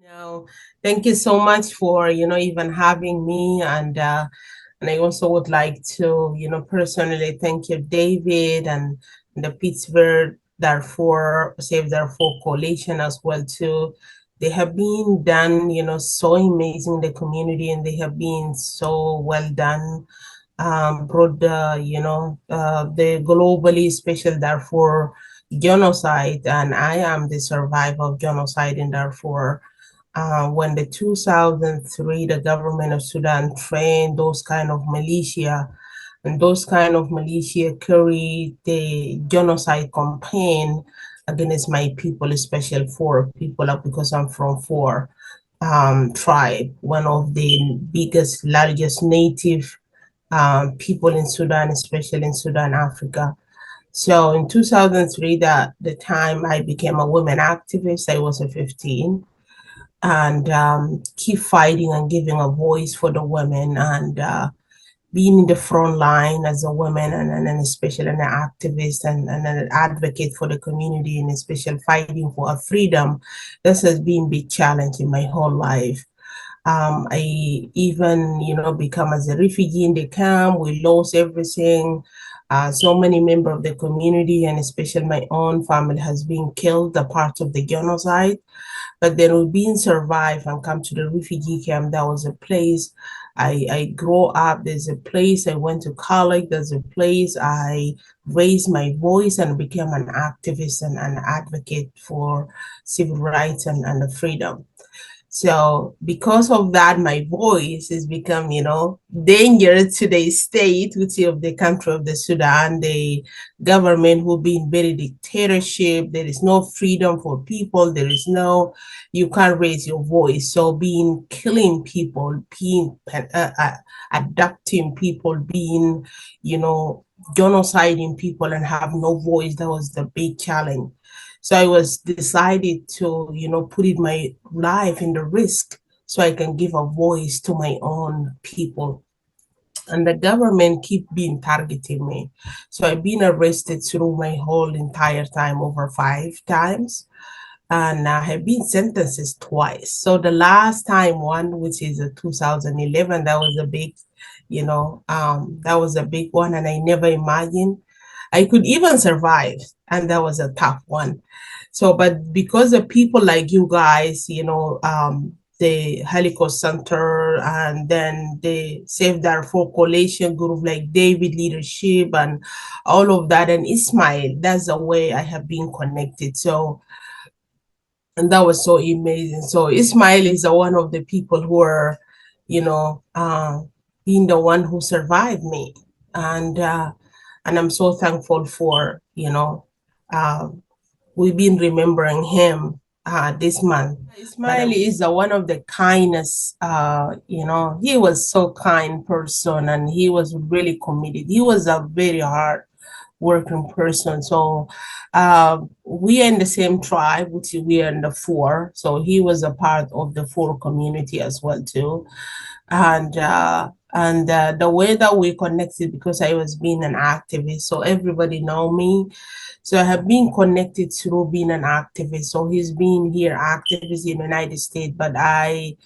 No, thank you so much for, even having me. And I also would like to, personally thank you, David, and the Pittsburgh Darfur Save Darfur Coalition as well too. They have been done, so amazing in the community, and they have been so well done. Brought the globally special Darfur genocide, and I am the survivor of genocide in Darfur. When the 2003, the government of Sudan trained those kind of militia, and those kind of militia carried the genocide campaign against my people, especially 4 people, because I'm from 4 tribe, one of the biggest, largest native people in Sudan, especially in Sudan, Africa. So in 2003, the time I became a women activist, I was 15. And keep fighting and giving a voice for the women, and being in the front line as a woman, and especially an activist and an advocate for the community, and especially fighting for a freedom. This has been a big challenge in my whole life. I even, become as a refugee in the camp. We lost everything. So many members of the community and especially my own family has been killed, a part of the genocide. But then we been survived and come to the refugee camp. That was a place I grew up. There's a place I went to college. There's a place I raised my voice and became an activist and an advocate for civil rights and the freedom. So because of that, my voice has become, dangerous to the state, which is of the country of the Sudan, the government who been very dictatorship. There is no freedom for people. There is no, you can't raise your voice. So being killing people, being abducting people, being, genociding people and have no voice, that was the big challenge. So I was decided to, put in my life in the risk so I can give a voice to my own people. And the government keep being targeting me. So I've been arrested through my whole entire time over 5 times. And I have been sentenced twice. So the last time one, which is 2011, that was a big, that was a big one. And I never imagined I could even survive. And that was a tough one. So, but because of people like you guys, the Holocaust Center and then the Save Darfur Coalition group like David Leadership and all of that, and Ismail, that's the way I have been connected. So, and that was so amazing. So Ismail is one of the people who are, being the one who survived me. And I'm so thankful for, we've been remembering him this month. Ismail is one of the kindest, he was so kind person and he was really committed. He was a very hard working person. So we are in the same tribe, which we are in the 4. So he was a part of the 4 community as well too. And the way that we connected, because I was being an activist, so everybody know me. So I have been connected through being an activist. So he's been here activist in the United States, but I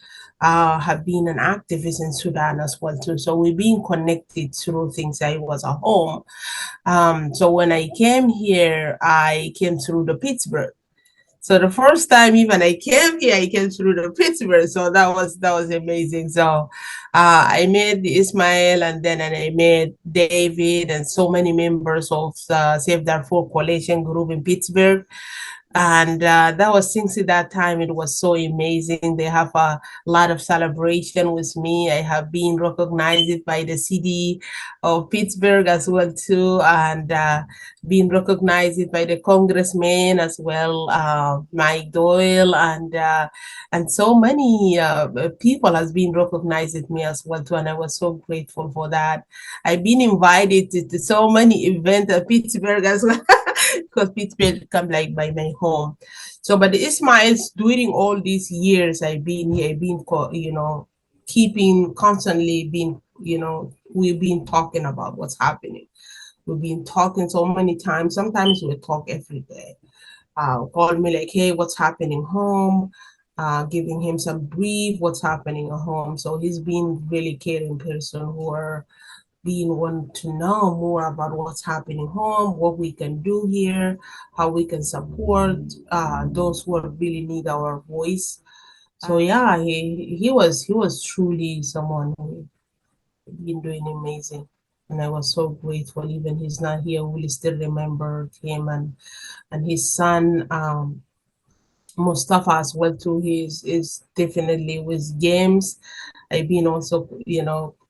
have been an activist in Sudan as well too. So we've been connected through things. I was at home. So when I came here, I came through the Pittsburgh. So the first time even I came here, I came through the Pittsburgh. So that was amazing. So I met Ismail and then I met David and so many members of Save Darfur Coalition group in Pittsburgh. And that was since that time, it was so amazing. They have a lot of celebration with me. I have been recognized by the city of Pittsburgh as well too, and been recognized by the congressman as well, Mike Doyle, and so many people has been recognized me as well too, and I was so grateful for that. I've been invited to so many events at Pittsburgh as well. Because Pittsburgh come like by my home. So, but Ismail's during all these years I've been here, I've been, keeping constantly being, we've been talking about what's happening. We've been talking so many times. Sometimes we talk every day. Call me like, hey, what's happening home? Giving him some brief, what's happening at home. So he's been really caring person who are being want to know more about what's happening home, what we can do here, how we can support those who really need our voice. So yeah, he was truly someone who been doing amazing, and I was so grateful. Even he's not here, we still remember him and his son Mustafa as well too. He is definitely with James. I've been also,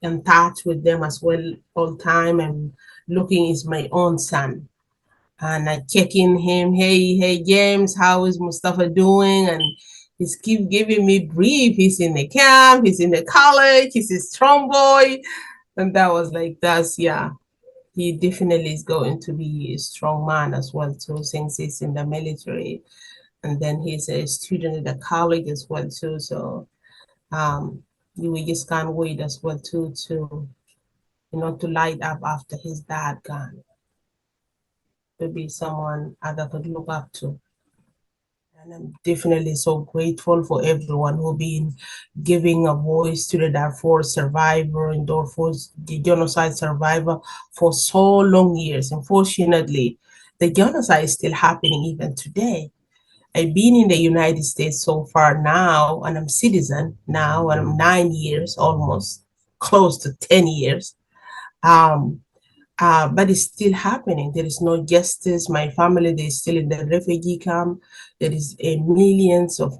in touch with them as well all time, and looking is my own son. And I checking him, hey James, how is Mustafa doing? And he's keep giving me brief. He's in the camp, he's in the college, he's a strong boy. And that was like, yeah. He definitely is going to be a strong man as well too, since he's in the military. And then he's a student at the college as well too. So we just can't wait as well too to light up after his dad gone, to be someone other could look up to. And I'm definitely so grateful for everyone who been giving a voice to the Darfur survivor and Darfur, the genocide survivor for so long years. Unfortunately, the genocide is still happening even today. I've been in the United States so far now, and I'm citizen now, and I'm 9 years, almost close to 10 years. But it's still happening. There is no justice. My family, they're still in the refugee camp. There is millions of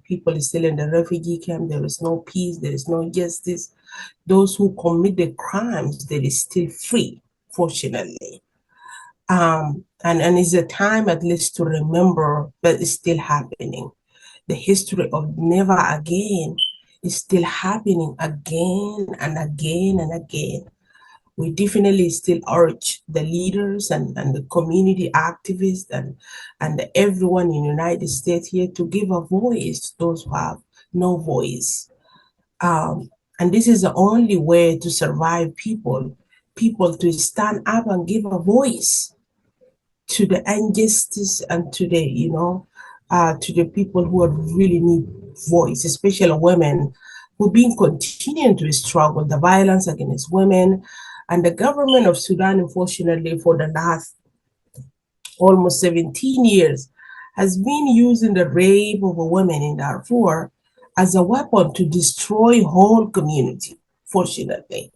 people still in the refugee camp. There is no peace. There is no justice. Those who commit the crimes, they is still free, fortunately. And it's a time at least to remember that it's still happening. The history of never again is still happening again and again and again. We definitely still urge the leaders and the community activists and everyone in the United States here to give a voice to those who have no voice. And this is the only way to survive people to stand up and give a voice to the injustice and to the, to the people who really need voice, especially women who've been continuing to struggle, the violence against women. And the government of Sudan, unfortunately, for the last almost 17 years, has been using the rape of women in Darfur as a weapon to destroy whole community, fortunately.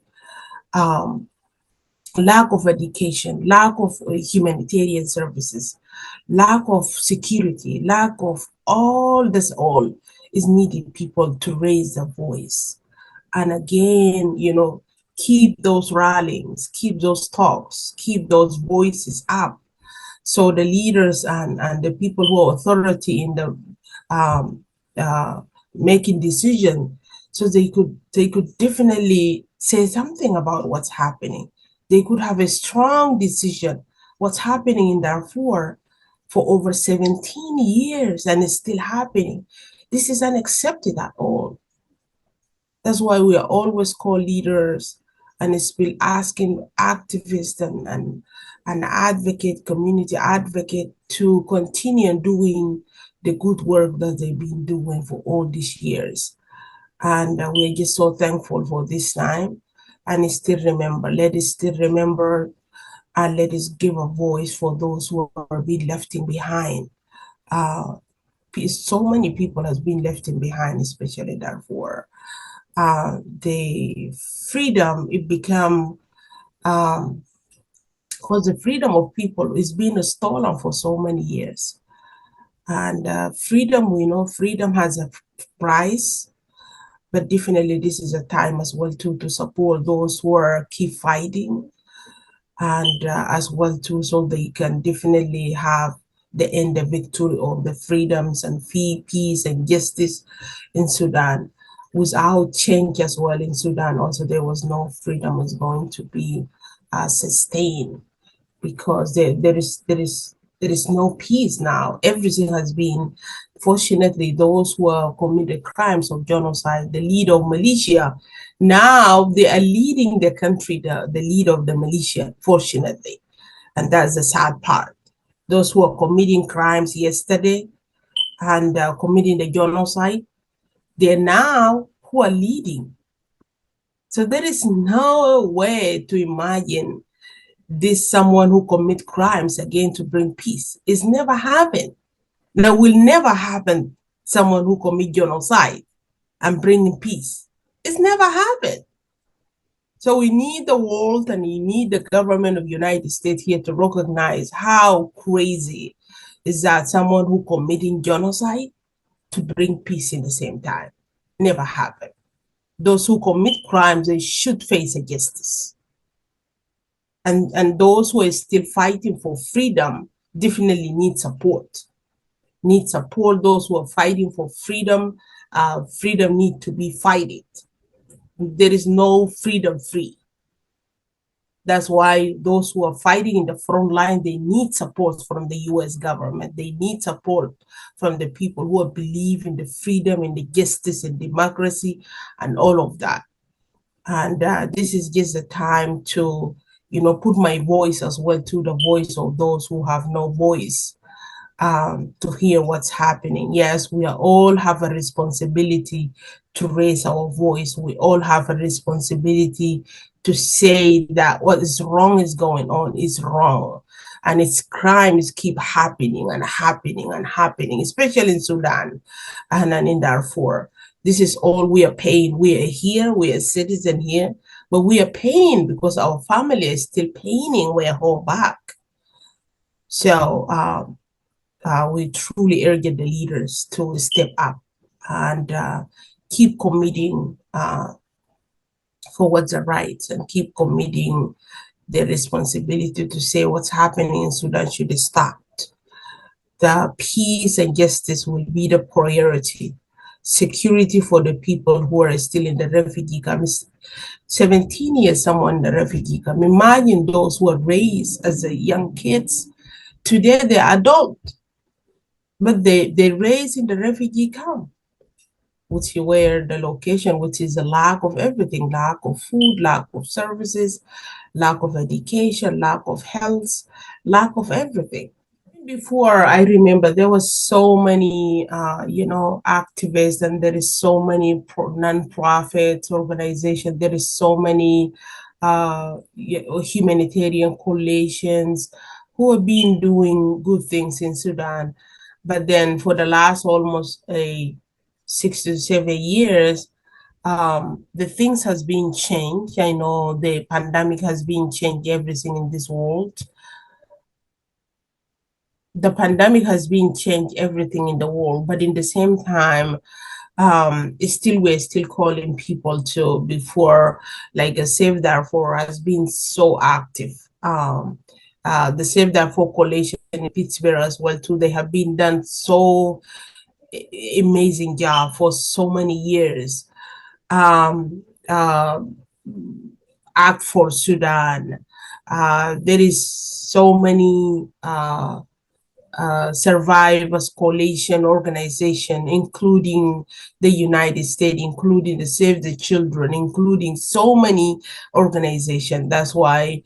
Lack of education, lack of humanitarian services, lack of security, lack of all is needed people to raise their voice. And again, keep those rallies, keep those talks, keep those voices up. So the leaders and the people who are authority in the making decisions, so they could definitely say something about what's happening. They could have a strong decision what's happening in Darfur for over 17 years and it's still happening. This is unacceptable at all. That's why we are always called leaders, and it's been asking activists and advocate, community advocate, to continue doing the good work that they've been doing for all these years. And we're just so thankful for this time. And let us still remember, and let us give a voice for those who are being left behind. So many people has been left behind, especially Darfur. The freedom, it become, because the freedom of people is being stolen for so many years. And freedom, we know freedom has a price, but definitely this is a time as well too to support those who are keep fighting, and as well too, so they can definitely have the end of victory of the freedoms and peace and justice in Sudan. Without change as well in Sudan, also there was no freedom is going to be sustained, because there is no peace now. Everything has been, fortunately, those who are committed crimes of genocide, the leader of militia, now they are leading the country, the leader of the militia, fortunately. And that's the sad part. Those who are committing crimes yesterday and committing the genocide, they're now who are leading. So there is no way to imagine this someone who commit crimes again to bring peace. It's never happened. Now will never happen, someone who commit genocide and bring peace. It's never happened. So we need the world and we need the government of the United States here to recognize how crazy is that someone who committing genocide to bring peace in the same time. Never happened. Those who commit crimes, they should face a justice. And those who are still fighting for freedom definitely need support. Need support. Those who are fighting for freedom, freedom need to be fighting. There is no freedom free. That's why those who are fighting in the front line, they need support from the US government. They need support from the people who believe in the freedom and the justice and democracy and all of that. And this is just the time to, put my voice as well to the voice of those who have no voice. to hear what's happening. Yes, we all have a responsibility to raise our voice. We all have a responsibility to say that what is wrong is going on is wrong. And its crimes keep happening and happening and happening, especially in Sudan and in Darfur. This is all we are paying. We are here, we are citizens here, but we are paying because our family is still paying. We're home back. So we truly urge the leaders to step up and keep committing for what's the right and keep committing the responsibility to say what's happening in Sudan should stop. The peace and justice will be the priority. Security for the people who are still in the refugee camps. 17 years someone in the refugee camp. Imagine those who were raised as young kids. Today they're adults, but they raised in the refugee camp, which is where the location, which is a lack of everything, lack of food, lack of services, lack of education, lack of health, lack of everything. Before, I remember there was so many, activists, and there is so many non-profit organizations. There is so many humanitarian coalitions who have been doing good things in Sudan. But then for the last almost 6 to 7 years, the things has been changed. I know the pandemic has been changed everything in this world. The pandemic has been changed everything in the world, but in the same time, we're still calling people to before, like a Save Darfur has been so active. The Save Darfur Coalition in Pittsburgh as well too. They have been done so amazing job for so many years. Act for Sudan. There is so many survivors coalition organization, including the United States, including the Save the Children, including so many organizations. That's why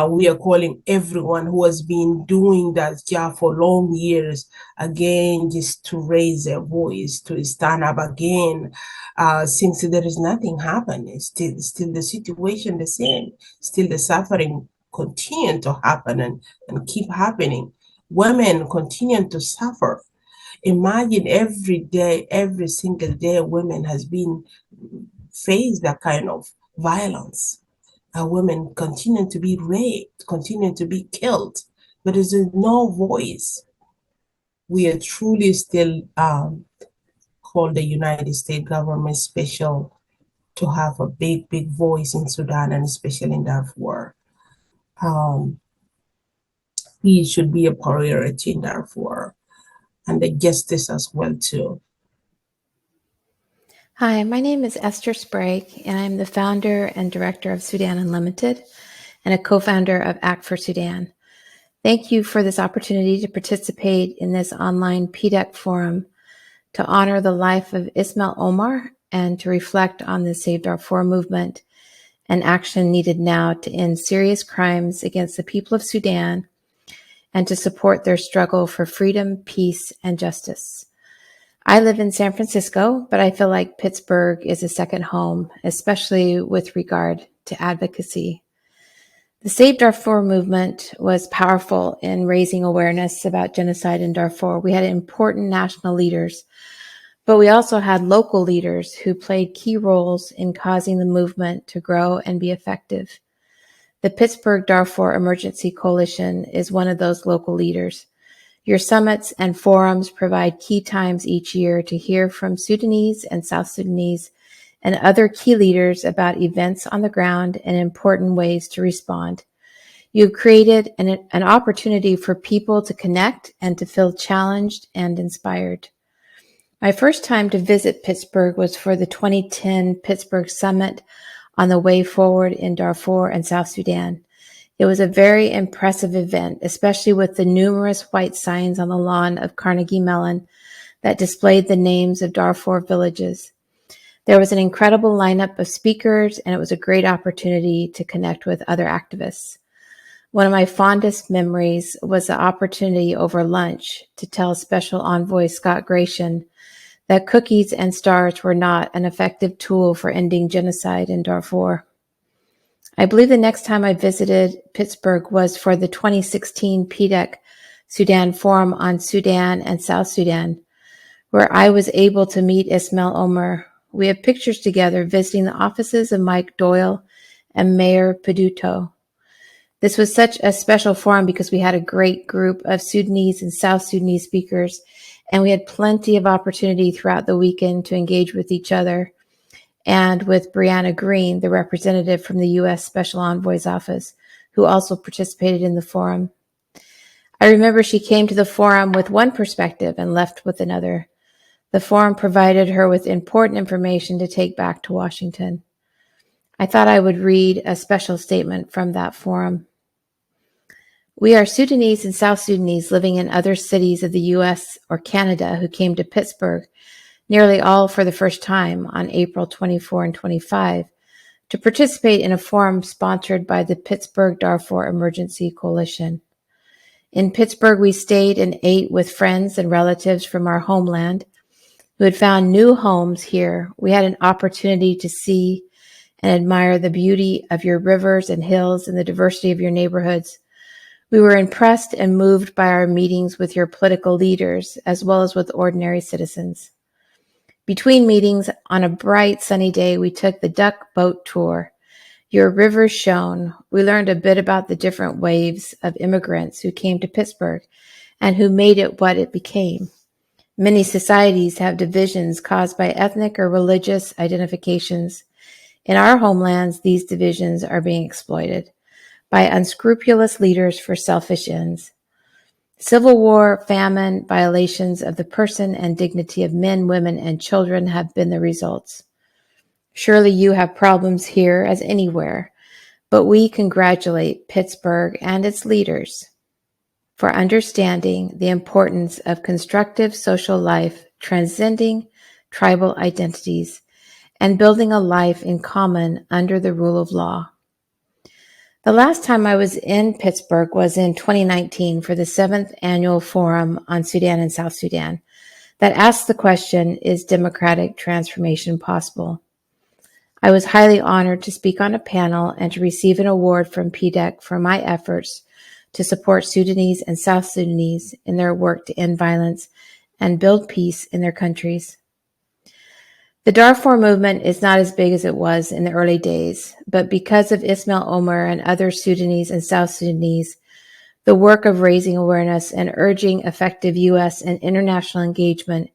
we are calling everyone who has been doing that job for long years again, just to raise their voice, to stand up again. Since there is nothing happening, still the situation the same, still the suffering continue to happen and keep happening. Women continue to suffer. Imagine every day, every single day, women has been faced that kind of violence. Women continue to be raped, continue to be killed, but there's no voice. We are truly still called the United States government special to have a big voice in Sudan and especially in Darfur. Peace should be a priority in Darfur, and the justice as well too. Hi, my name is Esther Sprague, and I'm the founder and director of Sudan Unlimited and a co-founder of Act for Sudan. Thank you for this opportunity to participate in this online PDEC forum to honor the life of Ismail Omar and to reflect on the Save Darfur movement and action needed now to end serious crimes against the people of Sudan and to support their struggle for freedom, peace, and justice. I live in San Francisco, but I feel like Pittsburgh is a second home, especially with regard to advocacy. The Save Darfur movement was powerful in raising awareness about genocide in Darfur. We had important national leaders, but we also had local leaders who played key roles in causing the movement to grow and be effective. The Pittsburgh Darfur Emergency Coalition is one of those local leaders. Your summits and forums provide key times each year to hear from Sudanese and South Sudanese and other key leaders about events on the ground and important ways to respond. You've created an opportunity for people to connect and to feel challenged and inspired. My first time to visit Pittsburgh was for the 2010 Pittsburgh Summit on the way forward in Darfur and South Sudan. It was a very impressive event, especially with the numerous white signs on the lawn of Carnegie Mellon that displayed the names of Darfur villages. There was an incredible lineup of speakers, and it was a great opportunity to connect with other activists. One of my fondest memories was the opportunity over lunch to tell Special Envoy Scott Gratian that cookies and stars were not an effective tool for ending genocide in Darfur. I believe the next time I visited Pittsburgh was for the 2016 PDEC Sudan Forum on Sudan and South Sudan, where I was able to meet Ismail Omar. We have pictures together visiting the offices of Mike Doyle and Mayor Peduto. This was such a special forum because we had a great group of Sudanese and South Sudanese speakers, and we had plenty of opportunity throughout the weekend to engage with each other and with Brianna Green, the representative from the U.S. Special Envoy's office, who also participated in the forum. I remember she came to the forum with one perspective and left with another. The forum provided her with important information to take back to Washington. I thought I would read a special statement from that forum. We are Sudanese and South Sudanese living in other cities of the U.S. or Canada who came to Pittsburgh, nearly all for the first time on April 24 and 25, to participate in a forum sponsored by the Pittsburgh Darfur Emergency Coalition. In Pittsburgh, we stayed and ate with friends and relatives from our homeland who had found new homes here. We had an opportunity to see and admire the beauty of your rivers and hills and the diversity of your neighborhoods. We were impressed and moved by our meetings with your political leaders, as well as with ordinary citizens. Between meetings, on a bright sunny day, we took the duck boat tour. Your rivers shone. We learned a bit about the different waves of immigrants who came to Pittsburgh and who made it what it became. Many societies have divisions caused by ethnic or religious identifications. In our homelands, these divisions are being exploited by unscrupulous leaders for selfish ends. Civil war, famine, violations of the person and dignity of men, women, and children have been the results. Surely you have problems here as anywhere, but we congratulate Pittsburgh and its leaders for understanding the importance of constructive social life, transcending tribal identities, and building a life in common under the rule of law. The last time I was in Pittsburgh was in 2019 for the 7th Annual Forum on Sudan and South Sudan that asked the question, is democratic transformation possible? I was highly honored to speak on a panel and to receive an award from PDEC for my efforts to support Sudanese and South Sudanese in their work to end violence and build peace in their countries. The Darfur movement is not as big as it was in the early days, but because of Ismail Omar and other Sudanese and South Sudanese, the work of raising awareness and urging effective U.S. and international engagement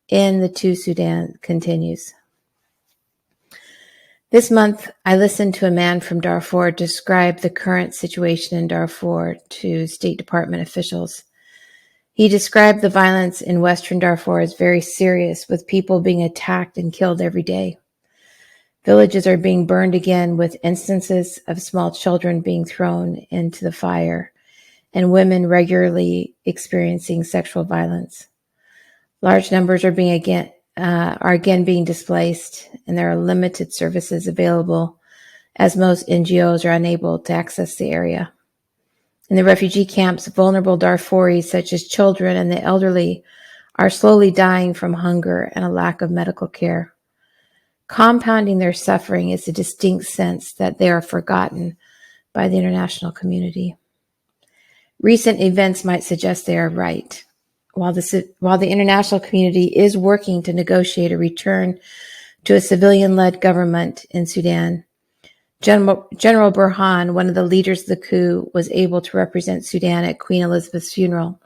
in the two Sudan continues. This month, I listened to a man from Darfur describe the current situation in Darfur to State Department officials. He described the violence in Western Darfur as very serious, with people being attacked and killed every day. Villages are being burned again, with instances of small children being thrown into the fire and women regularly experiencing sexual violence. Large numbers are again being displaced, and there are limited services available as most NGOs are unable to access the area. In the refugee camps, vulnerable Darfuris, such as children and the elderly, are slowly dying from hunger and a lack of medical care. Compounding their suffering is a distinct sense that they are forgotten by the international community. Recent events might suggest they are right. While the international community is working to negotiate a return to a civilian-led government in Sudan, General Burhan, one of the leaders of the coup, was able to represent Sudan at Queen Elizabeth's funeral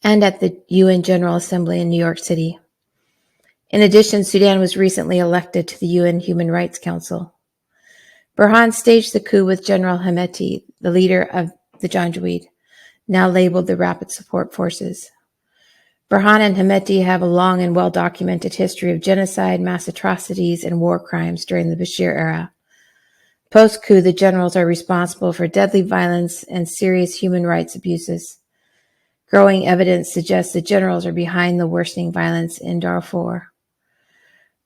and at the UN General Assembly in New York City. In addition, Sudan was recently elected to the UN Human Rights Council. Burhan staged the coup with General Hemeti, the leader of the Janjaweed, now labeled the Rapid Support Forces. Burhan and Hemeti have a long and well-documented history of genocide, mass atrocities, and war crimes during the Bashir era. Post-coup, the generals are responsible for deadly violence and serious human rights abuses. Growing evidence suggests the generals are behind the worsening violence in Darfur.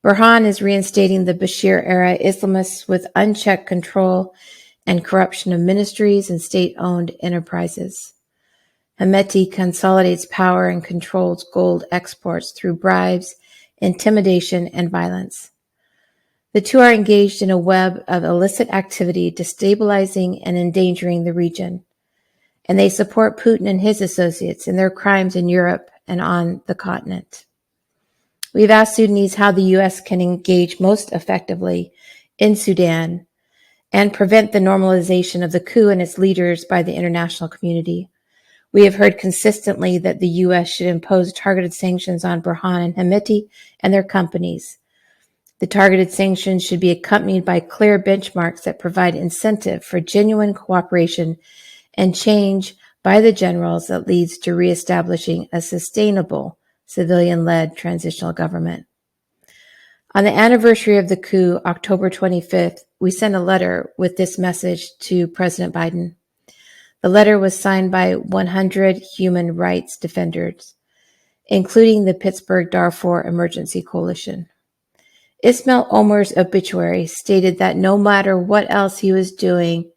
Burhan is reinstating the Bashir-era Islamists with unchecked control and corruption of ministries and state-owned enterprises. Hemeti consolidates power and controls gold exports through bribes, intimidation, and violence. The two are engaged in a web of illicit activity, destabilizing and endangering the region, and they support Putin and his associates in their crimes in Europe and on the continent. We've asked Sudanese how the U.S. can engage most effectively in Sudan and prevent the normalization of the coup and its leaders by the international community. We have heard consistently that the U.S. should impose targeted sanctions on Burhan and Hemeti and their companies. The targeted sanctions should be accompanied by clear benchmarks that provide incentive for genuine cooperation and change by the generals that leads to reestablishing a sustainable civilian-led transitional government. On the anniversary of the coup, October 25th, we sent a letter with this message to President Biden. The letter was signed by 100 human rights defenders, including the Pittsburgh Darfur Emergency Coalition. Ismail Omar's obituary stated that no matter what else he was doing,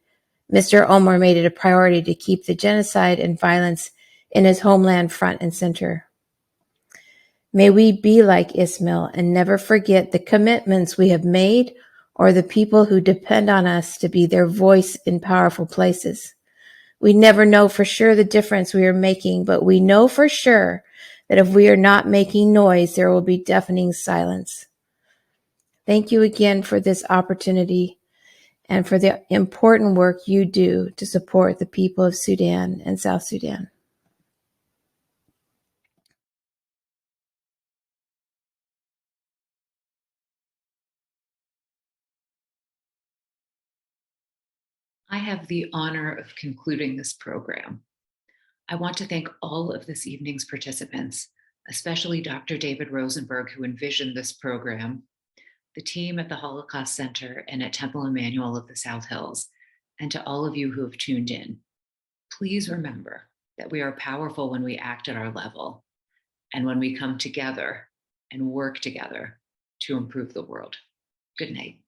Mr. Omar made it a priority to keep the genocide and violence in his homeland front and center. May we be like Ismail and never forget the commitments we have made or the people who depend on us to be their voice in powerful places. We never know for sure the difference we are making, but we know for sure that if we are not making noise, there will be deafening silence. Thank you again for this opportunity and for the important work you do to support the people of Sudan and South Sudan. I have the honor of concluding this program. I want to thank all of this evening's participants, especially Dr. David Rosenberg, who envisioned this program, the team at the Holocaust Center and at Temple Emmanuel of the South Hills, and to all of you who have tuned in. Please remember that we are powerful when we act at our level and when we come together and work together to improve the world. Good night.